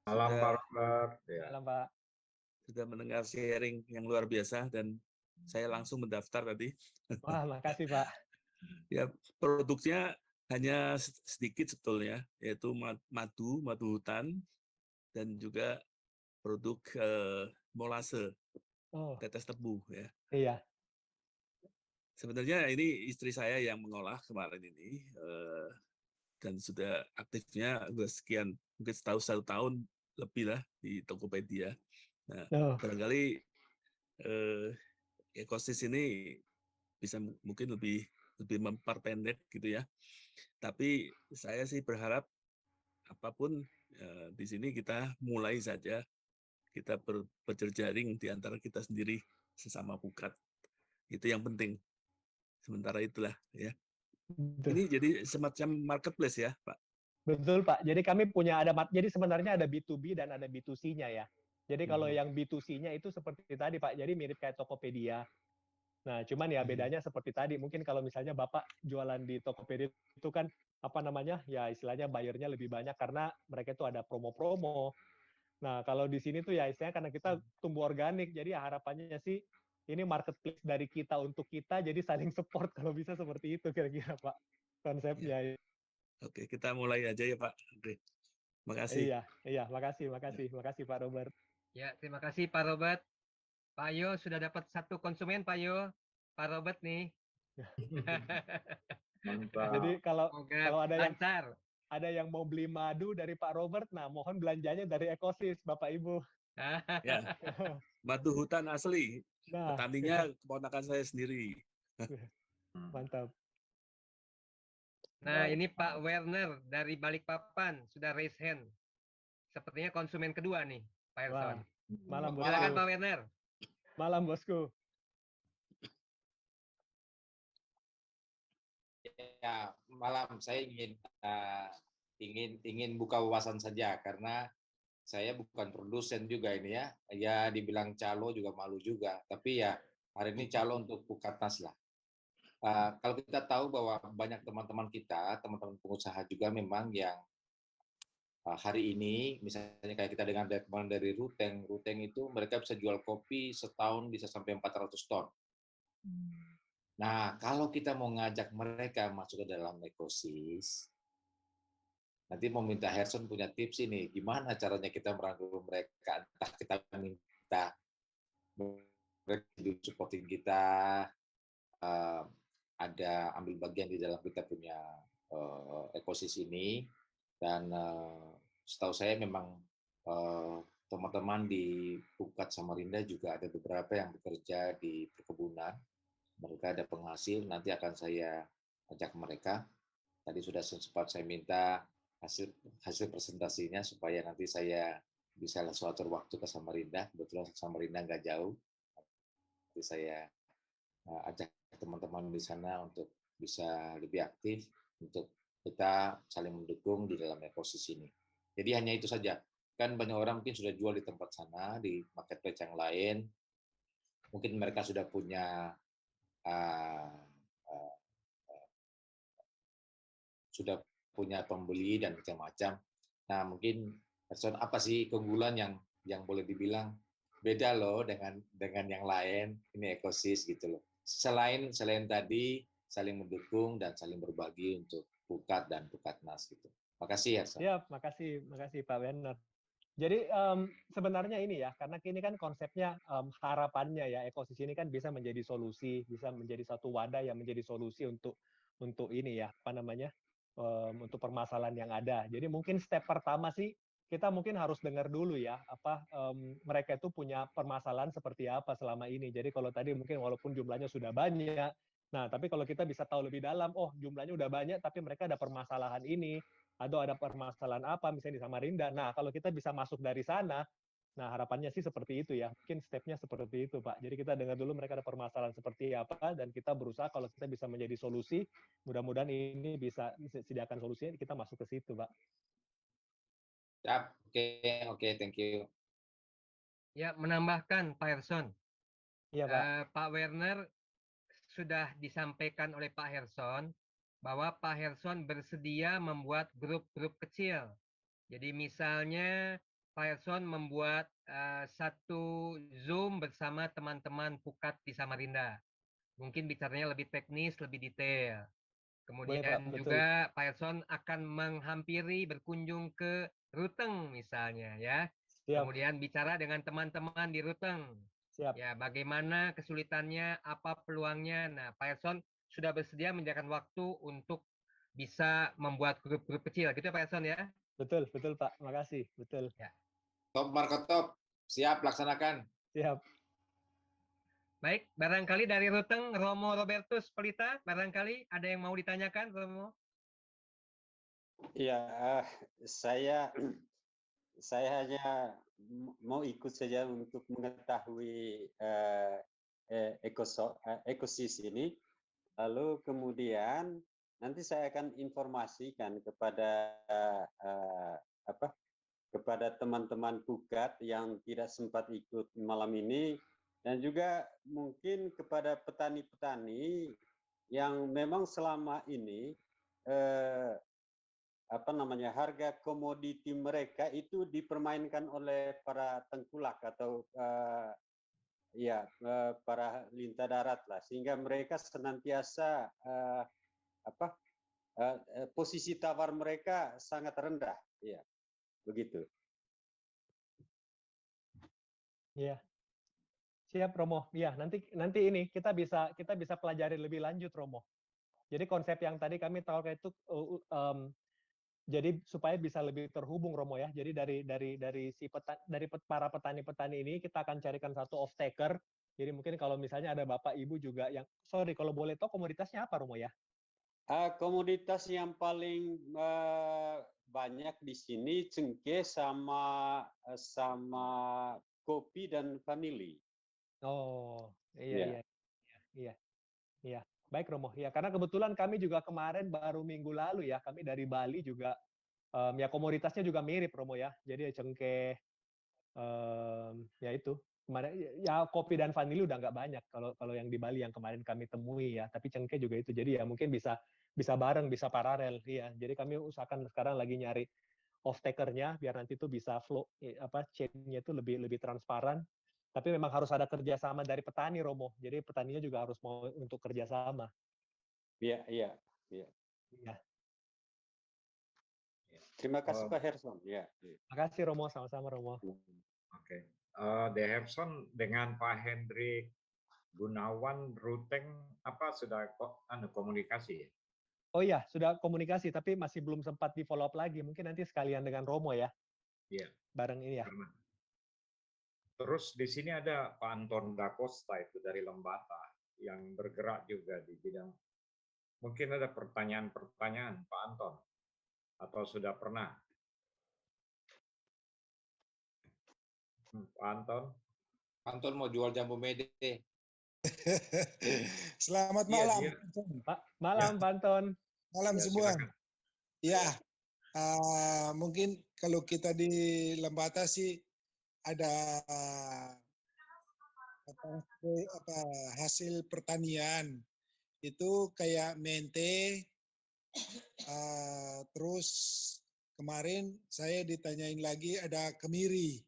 Speaker 6: Malam, Pak Robert.
Speaker 2: Ya. Malam, Pak.
Speaker 10: Sudah mendengar sharing yang luar biasa, dan saya langsung mendaftar tadi.
Speaker 2: Wah, makasih, Pak.
Speaker 10: Ya, produknya hanya sedikit sebetulnya, yaitu madu hutan, dan juga produk molase, tetes tebu ya.
Speaker 2: Iya.
Speaker 10: Sebenarnya ini istri saya yang mengolah kemarin ini, dan sudah aktifnya sekian, mungkin satu tahun lebih lah di Tokopedia. Nah, barangkali ekosis ini bisa mungkin lebih memperpendek gitu ya. Tapi saya sih berharap apapun di sini kita mulai saja, kita berjejaring di antara kita sendiri sesama pukat. Itu yang penting. Sementara itulah ya. Betul. Ini jadi semacam marketplace ya, Pak.
Speaker 2: Betul, Pak. Jadi kami jadi sebenarnya ada B2B dan ada B2C-nya ya. Jadi kalau yang B2C-nya itu seperti tadi, Pak. Jadi mirip kayak Tokopedia. Nah, cuman ya bedanya seperti tadi. Mungkin kalau misalnya Bapak jualan di Tokopedia itu kan ya istilahnya bayarnya lebih banyak karena mereka itu ada promo-promo. Nah, kalau di sini tuh ya istilahnya karena kita tumbuh organik, jadi ya harapannya sih ini marketplace dari kita untuk kita, jadi saling support kalau bisa seperti itu kira-kira Pak konsepnya.
Speaker 10: Ya. Oke, kita mulai aja ya Pak. Oke. Makasih.
Speaker 2: Iya, makasih Pak Robert.
Speaker 1: Ya, terima kasih Pak Robert. Pak Yo sudah dapat satu konsumen, Pak Yo. Pak Robert nih.
Speaker 2: Jadi kalau ada yang mau beli madu dari Pak Robert, nah mohon belanjanya dari Ekosis, Bapak Ibu.
Speaker 10: Ya. Madu hutan asli. Nah, petaninya keponakan saya sendiri.
Speaker 2: Mantap.
Speaker 1: Nah, ini Pak Werner dari Balikpapan sudah raise hand. Sepertinya konsumen kedua nih, Pak Elson.
Speaker 2: Malam, Bosku.
Speaker 1: Silakan Pak Werner.
Speaker 2: Malam, Bosku.
Speaker 11: Ya, malam. Saya ingin buka wawasan saja karena saya bukan produsen juga ini ya. Ya dibilang calo juga malu juga. Tapi ya hari ini calo untuk Pukatnas lah. Kalau kita tahu bahwa banyak teman-teman kita, teman-teman pengusaha juga memang yang hari ini, misalnya kayak kita dengar kemarin dari Ruteng itu mereka bisa jual kopi setahun bisa sampai 400 ton. Nah, kalau kita mau ngajak mereka masuk ke dalam ekosis, Nanti mau minta Herson punya tips ini, gimana caranya kita merangkul mereka, entah kita minta mereka supporting kita, ada ambil bagian di dalam kita punya ekosistem ini, dan setahu saya memang teman-teman di Pukat Samarinda juga ada beberapa yang bekerja di perkebunan, mereka ada penghasil, nanti akan saya ajak mereka. Tadi sudah sempat saya minta hasil presentasinya supaya nanti saya bisa langsung atur waktu ke Samarinda. Kebetulan Samarinda nggak jauh. Nanti saya ajak teman-teman di sana untuk bisa lebih aktif, untuk kita saling mendukung di dalam ekosistem ini. Jadi hanya itu saja. Kan banyak orang mungkin sudah jual di tempat sana, di marketplace yang lain. Mungkin mereka sudah punya pembeli dan macam-macam. Nah, mungkin Herson, apa sih keunggulan yang boleh dibilang beda loh dengan yang lain, ini ekosistem gitu loh. Selain tadi saling mendukung dan saling berbagi untuk Pukat dan Pukatnas gitu. Makasih Herson.
Speaker 2: Siap, makasih Pak Werner. Jadi sebenarnya ini ya, karena ini kan konsepnya harapannya ya, ekosistem ini kan bisa menjadi solusi, bisa menjadi satu wadah yang menjadi solusi untuk ini ya, apa namanya, untuk permasalahan yang ada. Jadi mungkin step pertama sih kita mungkin harus dengar dulu ya, mereka itu punya permasalahan seperti apa selama ini. Jadi kalau tadi mungkin walaupun jumlahnya sudah banyak, nah tapi kalau kita bisa tahu lebih dalam, oh jumlahnya udah banyak tapi mereka ada permasalahan ini, atau ada permasalahan apa misalnya di Samarinda. Nah, kalau kita bisa masuk dari sana, nah harapannya sih seperti itu ya. Mungkin stepnya seperti itu, Pak. Jadi kita dengar dulu mereka ada permasalahan seperti apa, dan kita berusaha kalau kita bisa menjadi solusi, mudah-mudahan ini bisa sediakan solusinya, kita masuk ke situ, Pak.
Speaker 11: Siap, oke, thank you.
Speaker 1: Ya, menambahkan Pak Herson.
Speaker 2: Iya, Pak.
Speaker 1: Pak Werner sudah disampaikan oleh Pak Herson bahwa Pak Herson bersedia membuat grup-grup kecil. Jadi misalnya Pak Herson membuat satu Zoom bersama teman-teman Pukat di Samarinda. Mungkin bicaranya lebih teknis, lebih detail. Kemudian
Speaker 2: Boleh, Pak,
Speaker 1: juga Pak Herson akan menghampiri, berkunjung ke Ruteng misalnya ya.
Speaker 2: Siap.
Speaker 1: Kemudian bicara dengan teman-teman di Ruteng.
Speaker 2: Siap.
Speaker 1: Ya, bagaimana kesulitannya, apa peluangnya. Nah, Pak Herson sudah bersedia menyediakan waktu untuk bisa membuat grup-grup kecil, gitu ya Pak Herson ya?
Speaker 2: Betul Pak, makasih, betul.
Speaker 1: Ya.
Speaker 11: Top Marco Top, siap laksanakan.
Speaker 2: Siap.
Speaker 1: Baik, barangkali dari Ruteng, Romo Robertus Pelita, barangkali ada yang mau ditanyakan, Romo?
Speaker 12: Ya, saya hanya mau ikut saja untuk mengetahui ekosistem ini. Lalu kemudian nanti saya akan informasikan kepada kepada teman-teman Pukat yang tidak sempat ikut malam ini, dan juga mungkin kepada petani-petani yang memang selama ini harga komoditi mereka itu dipermainkan oleh para tengkulak atau para lintah darat lah, sehingga mereka senantiasa posisi tawar mereka sangat rendah, ya begitu.
Speaker 2: Iya. Siap Romo. Iya, nanti ini kita bisa pelajari lebih lanjut Romo. Jadi konsep yang tadi kami tahu itu jadi supaya bisa lebih terhubung Romo ya. Jadi dari para petani-petani ini kita akan carikan satu off taker. Jadi mungkin kalau misalnya ada Bapak Ibu juga yang kalau boleh tahu komoditasnya apa Romo ya?
Speaker 12: Komoditas yang paling banyak di sini cengkeh sama kopi dan vanili.
Speaker 2: Oh, iya. Baik Romo, ya karena kebetulan kami juga kemarin baru minggu lalu ya, kami dari Bali juga, ya komoditasnya juga mirip Romo ya, jadi cengkeh, ya itu kemarin ya kopi dan vanili udah nggak banyak kalau yang di Bali yang kemarin kami temui ya, tapi cengkeh juga itu, jadi ya mungkin bisa bareng, bisa paralel, ya. Jadi kami usahakan sekarang lagi nyari off taker-nya biar nanti tuh bisa flow chain-nya itu lebih transparan. Tapi memang harus ada kerjasama dari petani, Romo. Jadi petaninya juga harus mau untuk kerjasama.
Speaker 12: Iya. Terima kasih Pak Herson. Ya.
Speaker 2: Makasih Romo, sama-sama Romo.
Speaker 6: Oke. De Herson dengan Pak Hendrik Gunawan Ruteng apa sudah komunikasi ya?
Speaker 2: Oh iya, sudah komunikasi, tapi masih belum sempat di follow up lagi. Mungkin nanti sekalian dengan Romo ya.
Speaker 6: Iya.
Speaker 2: Bareng ini ya.
Speaker 6: Terus di sini ada Pak Anton Da Costa itu dari Lembata yang bergerak juga di bidang. Mungkin ada pertanyaan-pertanyaan Pak Anton atau sudah pernah? Pak Anton?
Speaker 11: Anton mau jual jambu mede.
Speaker 13: Selamat
Speaker 6: Iya,
Speaker 13: malam.
Speaker 2: Pak, malam Pak Anton.
Speaker 13: Malam
Speaker 6: Ya,
Speaker 13: semua.
Speaker 6: silakan.
Speaker 13: Ya, mungkin kalau kita di Lembata sih ada hasil pertanian itu kayak mente, terus kemarin saya ditanyain lagi ada kemiri.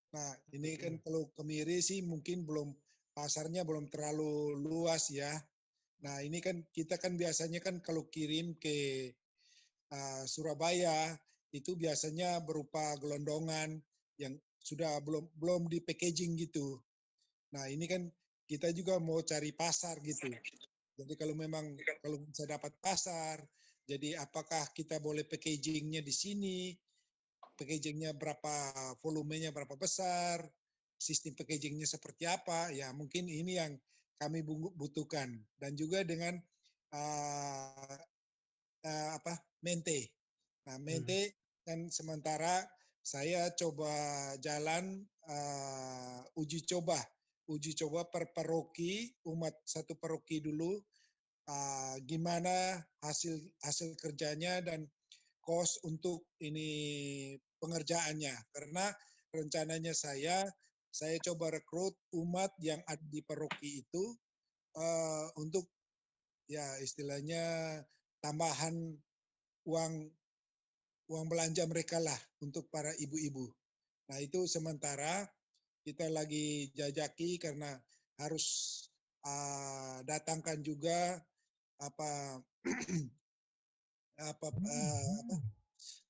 Speaker 13: Nah, ini kan kalau kemiri sih mungkin pasarnya belum terlalu luas ya. Nah, ini kan kita kan biasanya kan kalau kirim ke Surabaya itu biasanya berupa gelondongan yang sudah belum di packaging gitu. Nah, ini kan kita juga mau cari pasar gitu. Jadi kalau bisa dapat pasar, jadi apakah kita boleh packagingnya di sini? Packagingnya berapa, volumenya berapa besar, sistem packagingnya seperti apa, ya mungkin ini yang kami butuhkan. Dan juga dengan mente. Nah, mente kan sementara saya coba jalan uji coba per paroki, umat satu paroki dulu, gimana hasil kerjanya dan kos untuk ini pengerjaannya. Karena rencananya saya coba rekrut umat yang ada di paroki itu untuk ya istilahnya tambahan uang belanja mereka lah untuk para ibu-ibu. Nah itu sementara kita lagi jajaki karena harus datangkan juga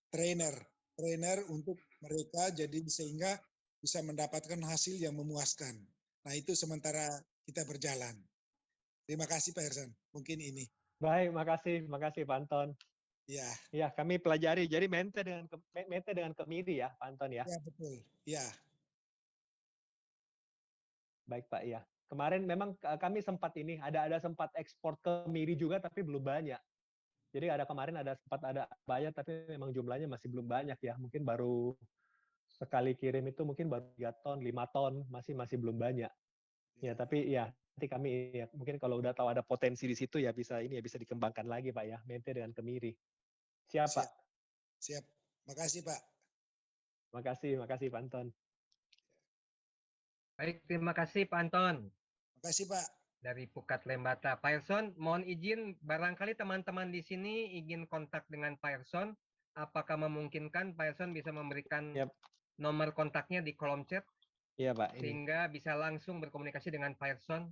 Speaker 13: trainer untuk mereka jadi sehingga bisa mendapatkan hasil yang memuaskan. Nah itu sementara kita berjalan. Terima kasih Pak Hersan. Mungkin ini.
Speaker 2: Baik, makasih Pak Anton.
Speaker 13: Ya.
Speaker 2: Ya, kami pelajari. Jadi mente dengan kemiri ya, Pak Anton ya.
Speaker 13: Ya betul. Ya.
Speaker 2: Baik Pak, ya. Kemarin memang kami sempat sempat ekspor kemiri juga, tapi belum banyak. Jadi kemarin sempat ada bayar, tapi memang jumlahnya masih belum banyak ya. Mungkin baru sekali kirim itu mungkin baru 3 ton, 5 ton, masih belum banyak. Ya, tapi ya nanti kami ya, mungkin kalau udah tahu ada potensi di situ ya bisa dikembangkan lagi Pak ya, mente dengan kemiri. Siap Pak.
Speaker 13: Siap. Makasih Pak.
Speaker 2: Makasih Pak Anton.
Speaker 1: Baik, terima kasih Pak Anton.
Speaker 13: Makasih Pak.
Speaker 1: Dari Pukat Lembata. Pak Erson, mohon izin, barangkali teman-teman di sini ingin kontak dengan Pak Erson. Apakah memungkinkan Pak Erson bisa memberikan nomor kontaknya di kolom chat?
Speaker 2: Iya Pak.
Speaker 1: Sehingga bisa langsung berkomunikasi dengan Pak Erson.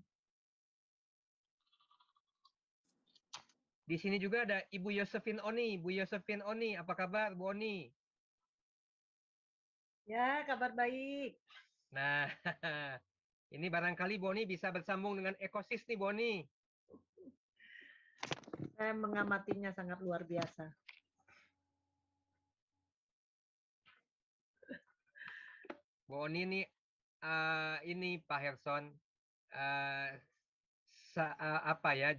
Speaker 1: Di sini juga ada Ibu Yosefin Oni. Bu Yosefin Oni, apa kabar Bu Oni?
Speaker 14: Ya, kabar baik.
Speaker 1: Nah, ini barangkali Boni bisa bersambung dengan ekosis nih Boni.
Speaker 14: Saya mengamatinya sangat luar biasa.
Speaker 1: Boni ini Pak Herson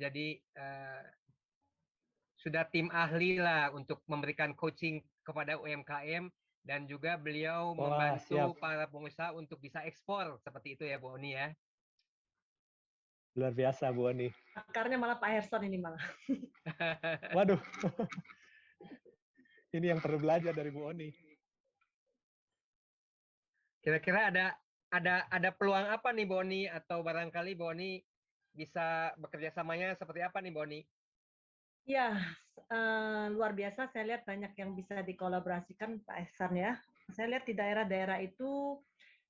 Speaker 1: jadi sudah tim ahli lah untuk memberikan coaching kepada UMKM. Dan juga beliau membantu para pengusaha untuk bisa ekspor seperti itu ya Bu Oni ya.
Speaker 2: Luar biasa Bu Oni.
Speaker 14: Akarnya malah Pak Herson ini malah.
Speaker 2: Waduh. Ini yang perlu belajar dari Bu Oni.
Speaker 1: Kira-kira ada peluang apa nih Bu Oni, atau barangkali Bu Oni bisa bekerja samanya seperti apa nih Bu Oni?
Speaker 14: Ya, luar biasa. Saya lihat banyak yang bisa dikolaborasikan Pak Ehsan ya. Saya lihat di daerah-daerah itu,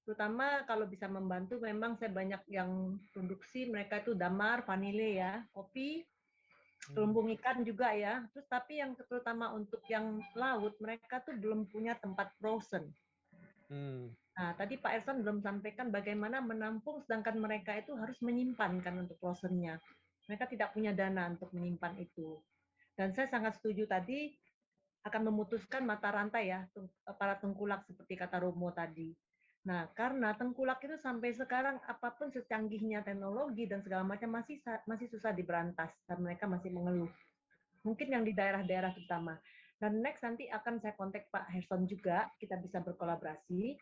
Speaker 14: terutama kalau bisa membantu, memang saya banyak yang produksi, mereka itu damar, vanile ya, kopi. terumbu ikan juga ya. Terus tapi yang terutama untuk yang laut, mereka tuh belum punya tempat frozen. Nah, tadi Pak Erson belum sampaikan bagaimana menampung, sedangkan mereka itu harus menyimpan kan untuk frozennya. Mereka tidak punya dana untuk menyimpan itu. Dan saya sangat setuju tadi akan memutuskan mata rantai ya para tengkulak seperti kata Romo tadi. Nah, karena tengkulak itu sampai sekarang apapun secanggihnya teknologi dan segala macam masih susah diberantas dan mereka masih mengeluh. Mungkin yang di daerah-daerah terutama. Dan next nanti akan saya kontak Pak Herson juga, kita bisa berkolaborasi.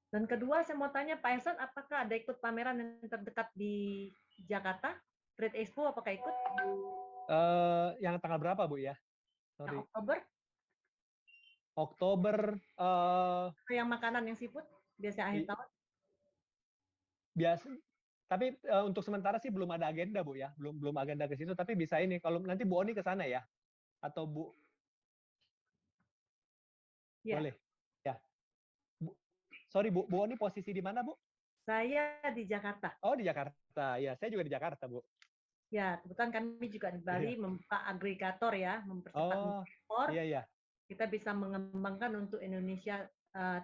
Speaker 14: Dan kedua saya mau tanya Pak Herson, apakah ada ikut pameran yang terdekat di Jakarta? Trade Expo apakah ikut?
Speaker 2: Yang tanggal berapa Bu ya? Sorry.
Speaker 14: Yang Oktober?
Speaker 2: Oktober.
Speaker 14: Yang makanan yang seafood biasanya akhir tahun?
Speaker 2: Biasa. Tapi untuk sementara sih belum ada agenda Bu ya, belum agenda ke situ. Tapi bisa ini. Kalau nanti Bu Oni ke sana ya, atau Bu?
Speaker 14: Ya.
Speaker 2: Boleh. Ya. Sorry Bu Oni posisi di mana Bu?
Speaker 14: Saya di Jakarta.
Speaker 2: Oh di Jakarta. Ya, saya juga di Jakarta Bu.
Speaker 14: Ya, kebetulan kami juga di Bali membuka agregator ya, mempercepat ekspor.
Speaker 2: Iya.
Speaker 14: Kita bisa mengembangkan untuk Indonesia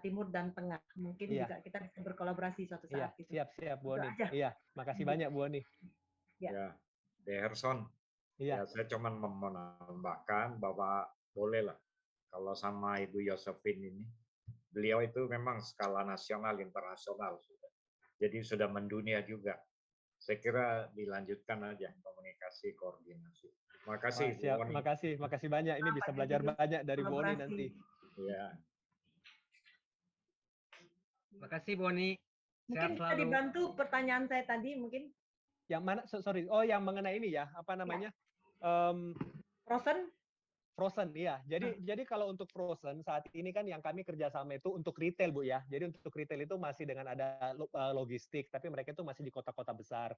Speaker 14: Timur dan Tengah. Mungkin juga kita bisa berkolaborasi suatu saat.
Speaker 2: Iya, siap Bu Oni. Iya, makasih banyak Bu Oni.
Speaker 6: Ya, Herson. Ya, saya cuma menambahkan bahwa bolehlah kalau sama Ibu Josephine ini, beliau itu memang skala nasional, internasional sudah. Jadi sudah mendunia juga. Saya kira dilanjutkan aja komunikasi, koordinasi. Makasih,
Speaker 2: siap.
Speaker 6: Bu Oni.
Speaker 2: Makasih banyak. Ini bisa belajar banyak dari Bu Oni nanti.
Speaker 6: Iya.
Speaker 1: Makasih Bu Oni.
Speaker 14: Mungkin bisa dibantu pertanyaan saya tadi mungkin.
Speaker 2: Yang mana? Sorry. Oh, yang mengenai ini ya. Apa namanya? Frozen, iya. Jadi kalau untuk frozen saat ini kan yang kami kerjasama itu untuk retail Bu ya. Jadi untuk retail itu masih dengan ada logistik, tapi mereka itu masih di kota-kota besar.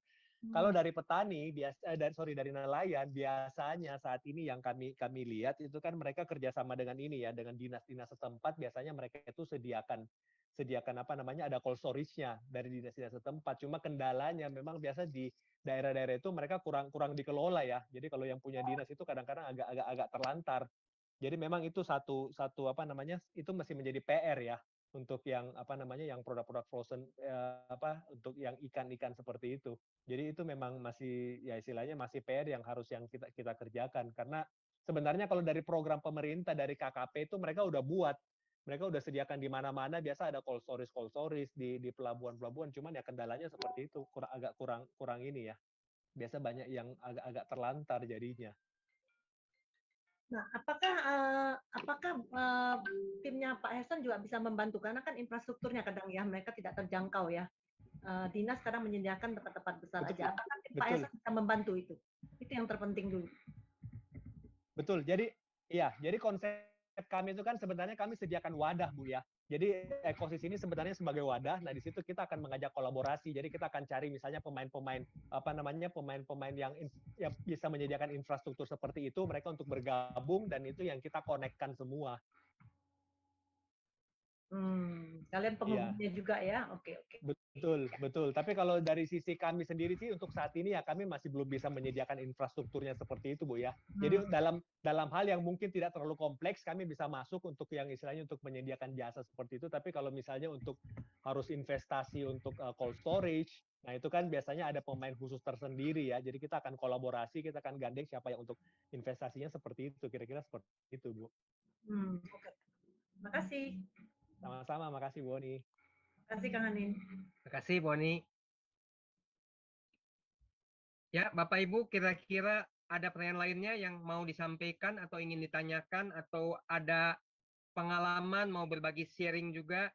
Speaker 2: Kalau dari petani dari nelayan biasanya saat ini yang kami lihat itu kan mereka kerjasama dengan ini ya, dengan dinas-dinas setempat. Biasanya mereka itu sediakan apa namanya, ada cold storage-nya dari dinas-dinas setempat. Cuma kendalanya memang biasa di daerah-daerah itu mereka kurang dikelola ya. Jadi kalau yang punya dinas itu kadang-kadang agak terlantar. Jadi memang itu satu apa namanya, itu masih menjadi PR ya untuk yang apa namanya, yang produk-produk frozen untuk yang ikan-ikan seperti itu. Jadi itu memang masih ya istilahnya masih PR yang harus kita kerjakan, karena sebenarnya kalau dari program pemerintah dari KKP itu mereka udah sediakan di mana-mana, biasa ada cold storage di pelabuhan-pelabuhan, cuman ya kendalanya seperti itu, kurang ini ya. Biasa banyak yang agak terlantar jadinya.
Speaker 14: Nah, apakah timnya Pak Herson juga bisa membantu, karena kan infrastrukturnya kadang ya mereka tidak terjangkau ya. Dinas kadang menyediakan tempat-tempat besar aja. Apakah tim Pak Herson bisa membantu itu? Itu yang terpenting dulu.
Speaker 2: Betul. Jadi konsep kami itu kan sebenarnya kami sediakan wadah Bu ya. Jadi Ekosis ini sebenarnya sebagai wadah. Nah di situ kita akan mengajak kolaborasi. Jadi kita akan cari misalnya pemain-pemain yang bisa menyediakan infrastruktur seperti itu, mereka untuk bergabung, dan itu yang kita konekkan semua.
Speaker 14: Kalian penghubungnya juga ya, oke.
Speaker 2: Betul. Tapi kalau dari sisi kami sendiri sih untuk saat ini ya kami masih belum bisa menyediakan infrastrukturnya seperti itu Bu ya. Jadi dalam hal yang mungkin tidak terlalu kompleks kami bisa masuk untuk yang istilahnya untuk menyediakan jasa seperti itu. Tapi kalau misalnya untuk harus investasi untuk cold storage, nah itu kan biasanya ada pemain khusus tersendiri ya. Jadi kita akan kolaborasi, kita akan gandeng siapa yang untuk investasinya seperti itu. Kira-kira seperti itu Bu.
Speaker 14: Oke. Makasih.
Speaker 2: Sama-sama, makasih Bu Oni.
Speaker 14: Makasih Kang Hanin.
Speaker 1: Makasih Bu Oni. Ya, Bapak Ibu, kira-kira ada pertanyaan lainnya yang mau disampaikan atau ingin ditanyakan, atau ada pengalaman mau berbagi sharing juga,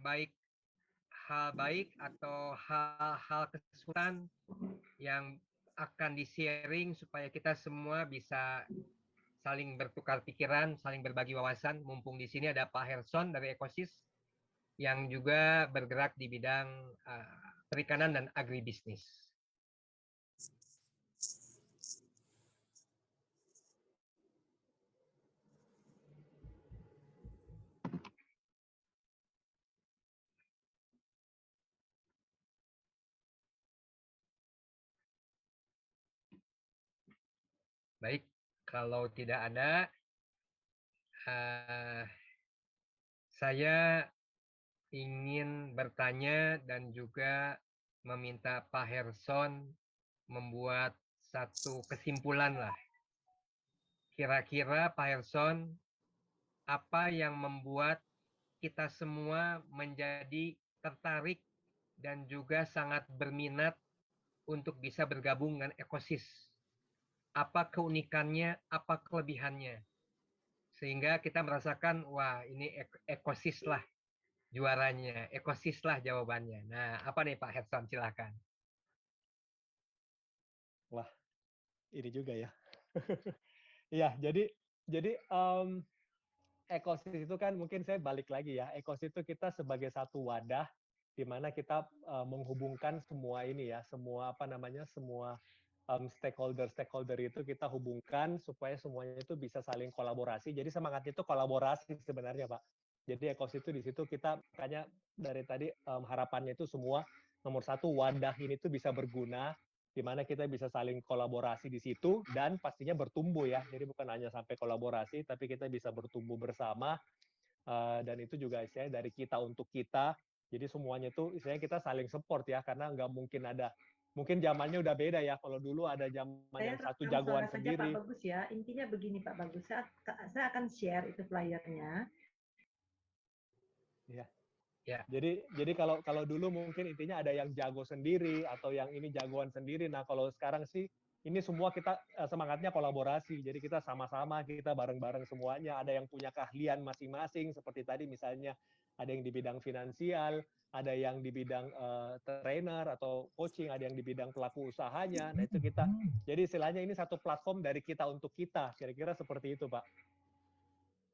Speaker 1: baik hal baik atau hal-hal kesulitan yang akan di-sharing supaya kita semua bisa saling bertukar pikiran, saling berbagi wawasan. Mumpung di sini ada Pak Herson dari Ekosis yang juga bergerak di bidang perikanan dan agribisnis. Baik, kalau tidak ada, saya ingin bertanya dan juga meminta Pak Herson membuat satu kesimpulan lah. Kira-kira Pak Herson, apa yang membuat kita semua menjadi tertarik dan juga sangat berminat untuk bisa bergabung dengan Ekosis? Apa keunikannya, apa kelebihannya? Sehingga kita merasakan, wah ini Ekosis lah juaranya, Ekosis lah jawabannya. Nah, apa nih Pak Herson, silakan.
Speaker 2: Wah, ini juga ya. Iya, jadi Ekosis itu kan mungkin saya balik lagi ya. Ekosis itu kita sebagai satu wadah di mana kita menghubungkan semua ini ya, semua apa namanya, semua stakeholder itu kita hubungkan supaya semuanya itu bisa saling kolaborasi. Jadi semangatnya itu kolaborasi sebenarnya, Pak. Jadi Ekosis itu di situ kita makanya dari tadi harapannya itu semua nomor satu wadah ini tuh bisa berguna, di mana kita bisa saling kolaborasi di situ dan pastinya bertumbuh ya. Jadi bukan hanya sampai kolaborasi, tapi kita bisa bertumbuh bersama dan itu juga istilahnya dari kita untuk kita. Jadi semuanya itu istilahnya kita saling support ya, karena nggak mungkin ada, mungkin zamannya udah beda ya. Kalau dulu ada zaman yang satu jagoan sendiri.
Speaker 14: Pak Bagus ya, intinya begini Pak Bagus, saya akan share itu flyernya.
Speaker 2: Ya. Ya. Jadi kalau dulu mungkin intinya ada yang jago sendiri atau yang ini jagoan sendiri. Nah kalau sekarang sih ini semua kita semangatnya kolaborasi. Jadi kita sama-sama, kita bareng-bareng semuanya. Ada yang punya keahlian masing-masing seperti tadi misalnya ada yang di bidang finansial, ada yang di bidang trainer atau coaching, ada yang di bidang pelaku usahanya. Nah itu kita. Jadi istilahnya ini satu platform dari kita untuk kita. Kira-kira seperti itu, Pak.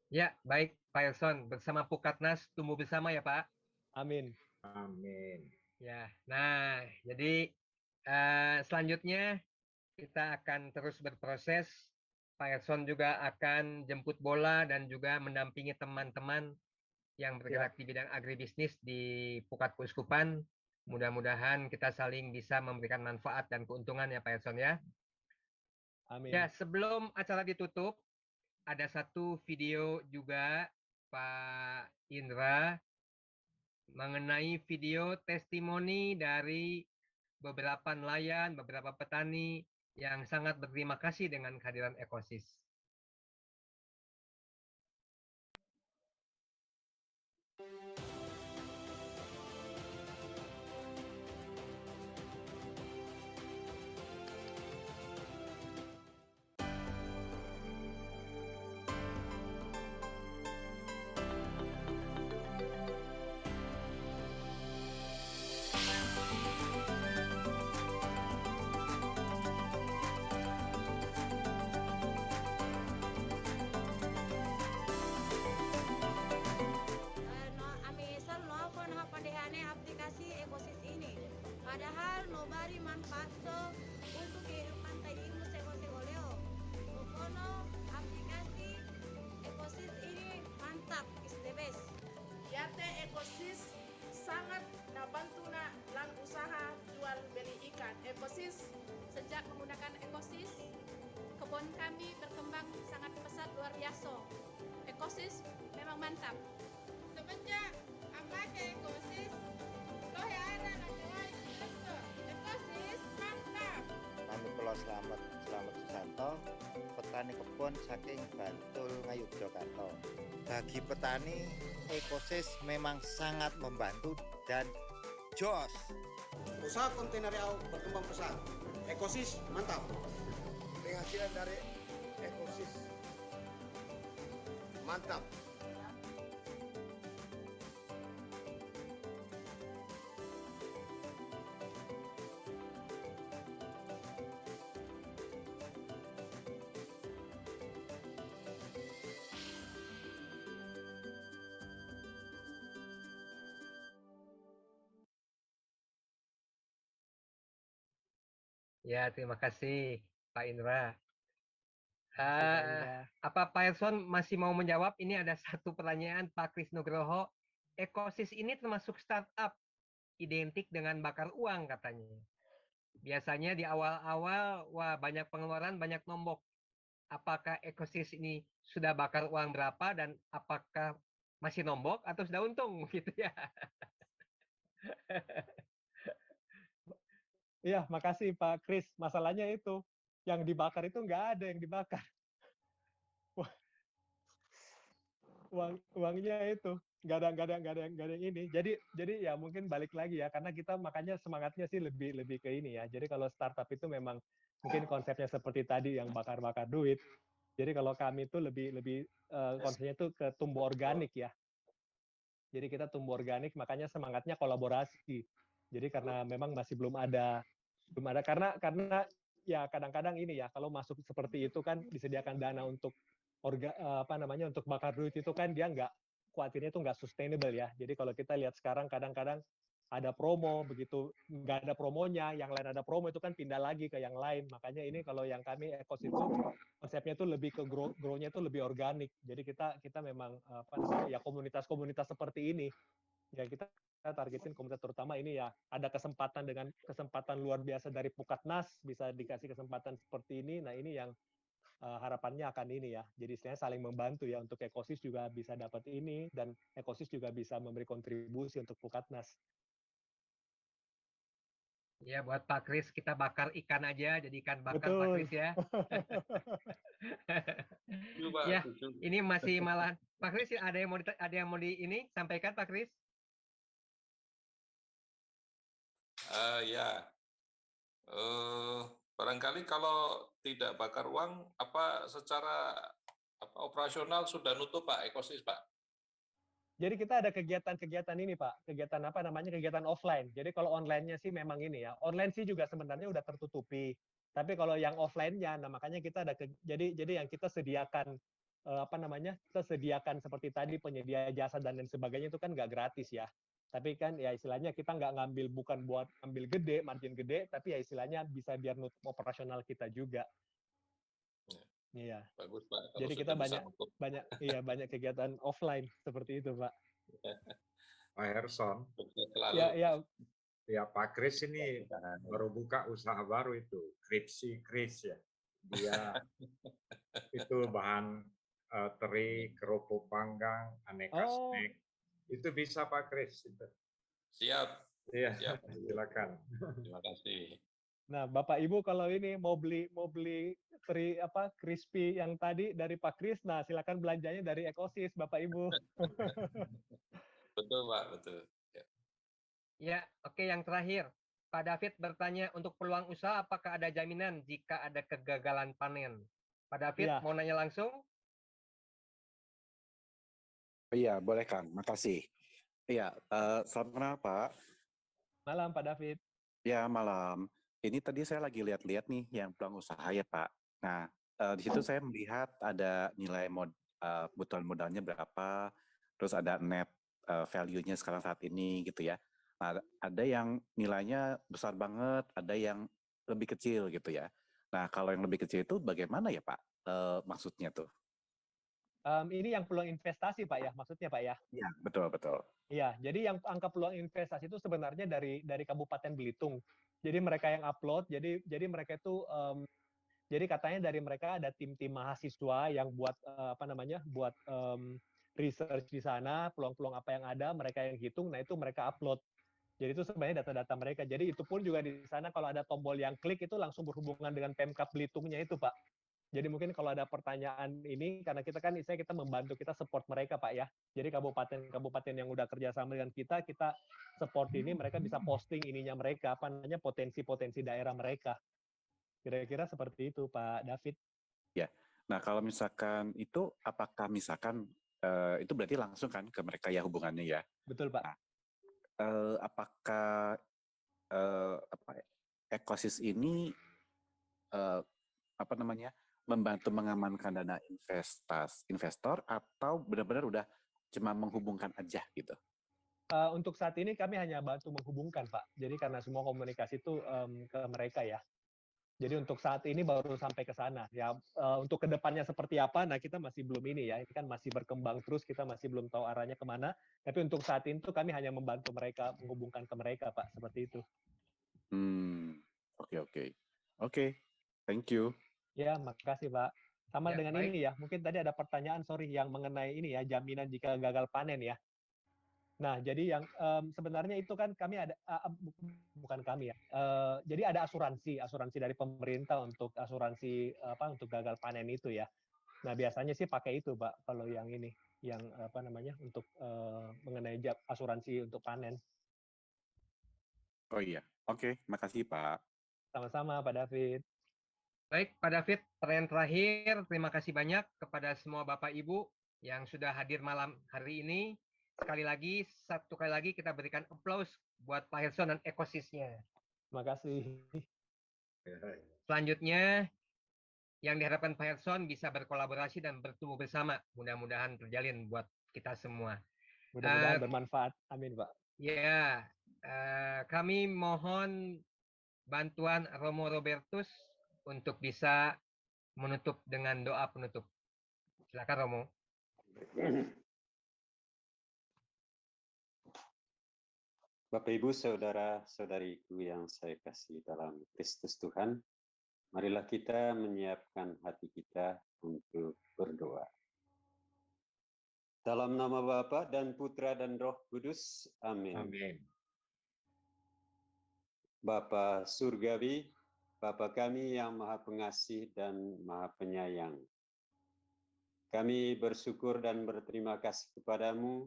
Speaker 1: Ya, baik Pak Herson. Bersama Pukatnas tumbuh bersama ya Pak.
Speaker 2: Amin.
Speaker 6: Amin.
Speaker 1: Ya, nah jadi selanjutnya kita akan terus berproses. Pak Herson juga akan jemput bola dan juga mendampingi teman-teman yang bergerak di bidang agribisnis di Pukat Keuskupan. Mudah-mudahan kita saling bisa memberikan manfaat dan keuntungan ya Pak Herson ya.
Speaker 2: Amin.
Speaker 1: Ya, sebelum acara ditutup, ada satu video juga Pak Indra mengenai video testimoni dari beberapa nelayan, beberapa petani yang sangat berterima kasih dengan kehadiran Ekosis.
Speaker 15: aplikasi Ekosis ini. Padahal nobody manfaat untuk kehidupan tadi ilmu sego-segoleo. Pokoknya aplikasi Ekosis ini mantap, is the best.
Speaker 16: Yate Ekosis sangat membantu lan usaha jual beli ikan. Ekosis
Speaker 17: sejak menggunakan Ekosis, kebun kami berkembang sangat pesat luar biasa. Ekosis memang mantap.
Speaker 16: Semenjak pakai Ekosis, lo ya ada nasional Ekosis mantap.
Speaker 18: Kami Pulau Selamat Susanto, petani kebun saking Bantul Ngayogyakarta. Bagi petani, Ekosis memang sangat membantu dan jos.
Speaker 19: Usaha kontainer yang berkembang pesat. Ekosis mantap. Penghasilan dari Ekosis mantap.
Speaker 1: Ya, terima kasih Pak Indra. Apa Pak Herson masih mau menjawab? Ini ada satu pertanyaan Pak Kris Nugroho. Ekosis ini termasuk startup, identik dengan bakar uang katanya. Biasanya di awal-awal, wah banyak pengeluaran, banyak nombok. apakah ekosis ini sudah bakar uang berapa dan apakah masih nombok atau sudah untung gitu ya.
Speaker 2: Iya, makasih Pak Kris. Masalahnya itu, yang dibakar itu nggak ada yang dibakar. Uangnya itu nggak ada yang ini. Jadi ya mungkin balik lagi ya, karena kita makanya semangatnya sih lebih ke ini ya. Jadi kalau startup itu memang mungkin konsepnya seperti tadi yang bakar-bakar duit. Jadi kalau kami itu lebih konsepnya itu ke tumbuh organik ya. Jadi kita tumbuh organik, makanya semangatnya kolaborasi. Jadi karena memang masih belum ada karena ya kadang-kadang ini ya, kalau masuk seperti itu kan disediakan dana untuk untuk bakar duit itu kan dia khawatirnya itu nggak sustainable ya. Jadi kalau kita lihat sekarang kadang-kadang ada promo, begitu nggak ada promonya, yang lain ada promo itu kan pindah lagi ke yang lain. Makanya ini kalau yang kami Ekos itu konsepnya itu lebih ke grow-nya itu lebih organik. Jadi kita memang ya komunitas-komunitas seperti ini ya kita targetin komunitas terutama ini ya ada kesempatan luar biasa dari Pukatnas bisa dikasih kesempatan seperti ini. Nah ini yang harapannya akan ini ya. Jadi istilahnya saling membantu ya untuk Ekosis juga bisa dapat ini dan Ekosis juga bisa memberi kontribusi untuk Pukatnas.
Speaker 1: Ya buat Pak Kris kita bakar ikan aja jadi ikan bakar. Betul. Pak Kris ya. Ya ini masih malah Pak Kris ada yang mau ini sampaikan Pak Kris?
Speaker 20: Ya. Barangkali kalau tidak bakar uang, secara operasional sudah nutup Pak Ekosis Pak?
Speaker 2: Jadi kita ada kegiatan-kegiatan ini Pak, kegiatan offline. Jadi kalau online-nya sih memang ini ya, online sih juga sebenarnya udah tertutupi. Tapi kalau yang offline-nya, nah makanya kita ada jadi yang kita sediakan kita sediakan seperti tadi penyedia jasa dan lain sebagainya itu kan nggak gratis ya. Tapi kan ya istilahnya kita nggak ngambil bukan buat ambil gede, margin gede, tapi ya istilahnya bisa biar nutup operasional kita juga. Iya.
Speaker 20: Bagus Pak.
Speaker 2: Jadi kita banyak kegiatan offline seperti itu Pak.
Speaker 6: Pak Herson. Ya Pak Kris ini baru buka usaha baru itu, Kripsi Kris ya. Dia itu bahan teri, kerupuk panggang, aneka snack. Itu bisa Pak Kris.
Speaker 20: Siap.
Speaker 6: Iya,
Speaker 20: siap.
Speaker 6: Silakan.
Speaker 20: Terima kasih.
Speaker 2: Nah, Bapak Ibu kalau ini mau beli teri crispy yang tadi dari Pak Kris, nah silakan belanjanya dari Ekosis Bapak Ibu.
Speaker 20: Betul Pak, betul.
Speaker 1: Ya, oke yang terakhir. Pak David bertanya untuk peluang usaha apakah ada jaminan jika ada kegagalan panen? Pak David mau nanya langsung?
Speaker 21: Iya, boleh Kang. Makasih. Iya, selamat malam Pak.
Speaker 2: Malam Pak David.
Speaker 21: Ya, malam. Ini tadi saya lagi lihat-lihat nih yang peluang usaha ya Pak. Nah, di situ saya melihat ada nilai kebutuhan modalnya berapa, terus ada net value-nya sekarang saat ini gitu ya. Nah, ada yang nilainya besar banget, ada yang lebih kecil gitu ya. Nah, kalau yang lebih kecil itu bagaimana ya Pak maksudnya tuh?
Speaker 2: Ini yang peluang investasi Pak ya, maksudnya Pak ya?
Speaker 21: Iya, betul.
Speaker 2: Iya, jadi yang angka peluang investasi itu sebenarnya dari Kabupaten Belitung. Jadi mereka yang upload, jadi mereka itu, jadi katanya dari mereka ada tim-tim mahasiswa yang buat buat research di sana, peluang-peluang apa yang ada, mereka yang hitung, nah itu mereka upload. Jadi itu sebenarnya data-data mereka. Jadi itu pun juga di sana kalau ada tombol yang klik itu langsung berhubungan dengan Pemkab Belitungnya itu Pak. Jadi mungkin kalau ada pertanyaan ini, karena kita kan kita membantu, kita support mereka Pak ya. Jadi kabupaten yang udah kerjasama dengan kita support ini, mereka bisa posting ininya mereka, potensi-potensi daerah mereka. Kira-kira seperti itu Pak David.
Speaker 21: Ya, nah kalau misalkan itu, apakah misalkan itu berarti langsung kan ke mereka ya hubungannya ya?
Speaker 2: Betul Pak.
Speaker 21: Nah, apakah Ekosis ini membantu mengamankan dana investor atau benar-benar udah cuma menghubungkan aja gitu?
Speaker 2: Untuk saat ini kami hanya bantu menghubungkan Pak. Jadi karena semua komunikasi itu ke mereka ya. Jadi untuk saat ini baru sampai ke sana. Ya untuk kedepannya seperti apa, nah kita masih belum ini ya. Ini kan masih berkembang terus, kita masih belum tahu arahnya kemana. Tapi untuk saat ini tuh kami hanya membantu mereka, menghubungkan ke mereka Pak, seperti itu.
Speaker 21: Oke. Thank you.
Speaker 2: Ya, makasih Pak. Sama
Speaker 1: Ya,
Speaker 2: dengan
Speaker 1: baik.
Speaker 2: ini ya, mungkin tadi ada pertanyaan, sorry, yang mengenai ini ya, jaminan jika gagal panen ya. Nah, jadi yang sebenarnya itu kan kami ada, bukan kami ya, jadi ada asuransi dari pemerintah untuk asuransi untuk gagal panen itu ya. Nah, biasanya sih pakai itu, Pak, kalau yang ini, yang untuk mengenai asuransi untuk panen.
Speaker 21: Oh iya, oke, makasih Pak.
Speaker 2: Sama-sama, Pak David.
Speaker 1: Baik, Pak David, pertanyaan terakhir. Terima kasih banyak kepada semua Bapak Ibu yang sudah hadir malam hari ini. Satu kali lagi kita berikan aplaus buat Pak Herson dan ekosisnya.
Speaker 2: Terima kasih.
Speaker 1: Selanjutnya, yang diharapkan Pak Herson bisa berkolaborasi dan bertumbuh bersama. Mudah-mudahan terjalin buat kita semua.
Speaker 2: Mudah-mudahan bermanfaat. Amin, Pak.
Speaker 1: Ya, kami mohon bantuan Romo Robertus untuk bisa menutup dengan doa penutup. Silakan Romo.
Speaker 12: Bapak Ibu, saudara-saudariku yang saya kasih dalam Kristus Tuhan, marilah kita menyiapkan hati kita untuk berdoa. Dalam nama Bapa dan Putra dan Roh Kudus, amin.
Speaker 6: Amin.
Speaker 12: Bapa Surgawi, Bapa kami yang Maha Pengasih dan Maha Penyayang, kami bersyukur dan berterima kasih kepadamu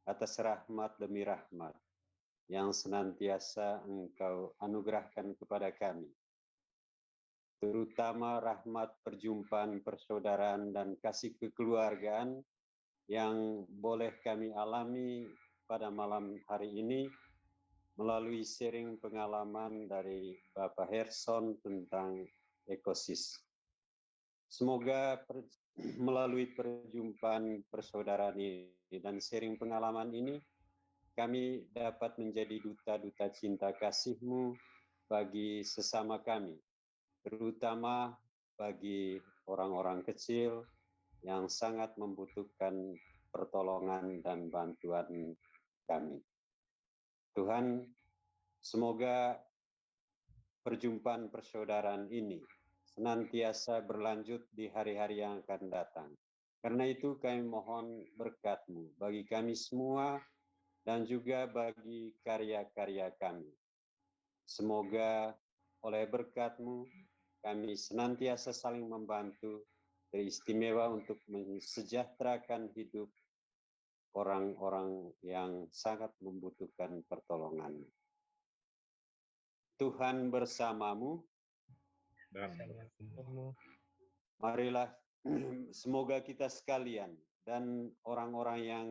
Speaker 12: atas rahmat demi rahmat yang senantiasa Engkau anugerahkan kepada kami, terutama rahmat perjumpaan persaudaraan dan kasih kekeluargaan yang boleh kami alami pada malam hari ini melalui sharing pengalaman dari Bapak Herson tentang ekosis. Semoga melalui perjumpaan persaudaraan ini dan sharing pengalaman ini, kami dapat menjadi duta-duta cinta kasih-Mu bagi sesama kami, terutama bagi orang-orang kecil yang sangat membutuhkan pertolongan dan bantuan kami. Tuhan, semoga perjumpaan persaudaraan ini senantiasa berlanjut di hari-hari yang akan datang. Karena itu kami mohon berkat-Mu bagi kami semua dan juga bagi karya-karya kami. Semoga oleh berkat-Mu kami senantiasa saling membantu, teristimewa untuk mensejahterakan hidup orang-orang yang sangat membutuhkan pertolongan. Tuhan bersamamu. Marilah semoga kita sekalian dan orang-orang yang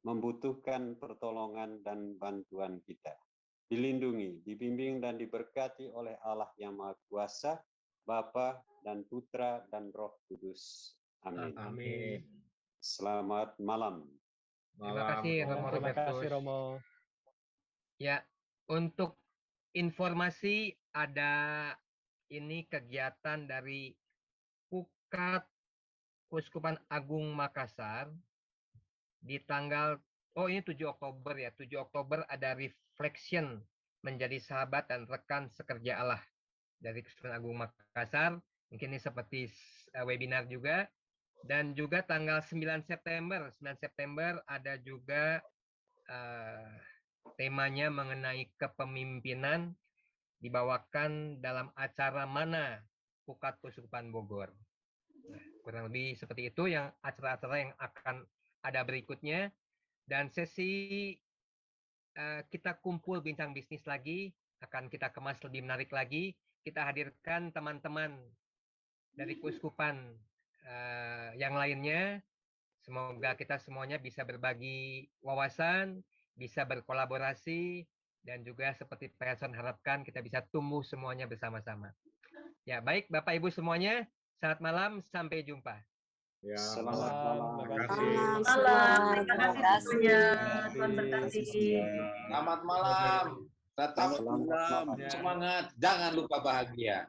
Speaker 12: membutuhkan pertolongan dan bantuan kita dilindungi, dibimbing dan diberkati oleh Allah yang Maha Kuasa, Bapa dan Putra dan Roh Kudus. Amin.
Speaker 6: Amin.
Speaker 12: Selamat malam.
Speaker 1: Terima kasih Romo
Speaker 2: Terima
Speaker 1: Robertus.
Speaker 2: kasih Romo.
Speaker 1: Ya, untuk informasi ada ini kegiatan dari Pukat Keuskupan Agung Makassar di tanggal ini 7 Oktober ya. 7 Oktober ada reflection menjadi sahabat dan rekan sekerja Allah dari Keuskupan Agung Makassar. Mungkin ini seperti webinar juga. Dan juga tanggal 9 September ada juga temanya mengenai kepemimpinan dibawakan dalam acara mana Pukat Keuskupan Bogor. Nah, kurang lebih seperti itu yang acara-acara yang akan ada berikutnya. Dan sesi kita kumpul bincang bisnis lagi, akan kita kemas lebih menarik lagi. Kita hadirkan teman-teman dari keuskupan yang lainnya. Semoga kita semuanya bisa berbagi wawasan, bisa berkolaborasi, dan juga seperti Pak Herson harapkan kita bisa tumbuh semuanya bersama-sama. Ya, baik Bapak Ibu semuanya, selamat malam, sampai jumpa.
Speaker 6: Ya,
Speaker 12: Selamat malam.
Speaker 6: Terima kasih.
Speaker 14: Terima kasih semuanya. Tuhan berkati.
Speaker 11: Selamat malam. Tetap
Speaker 12: Selamat malam.
Speaker 11: semangat. Jangan lupa bahagia.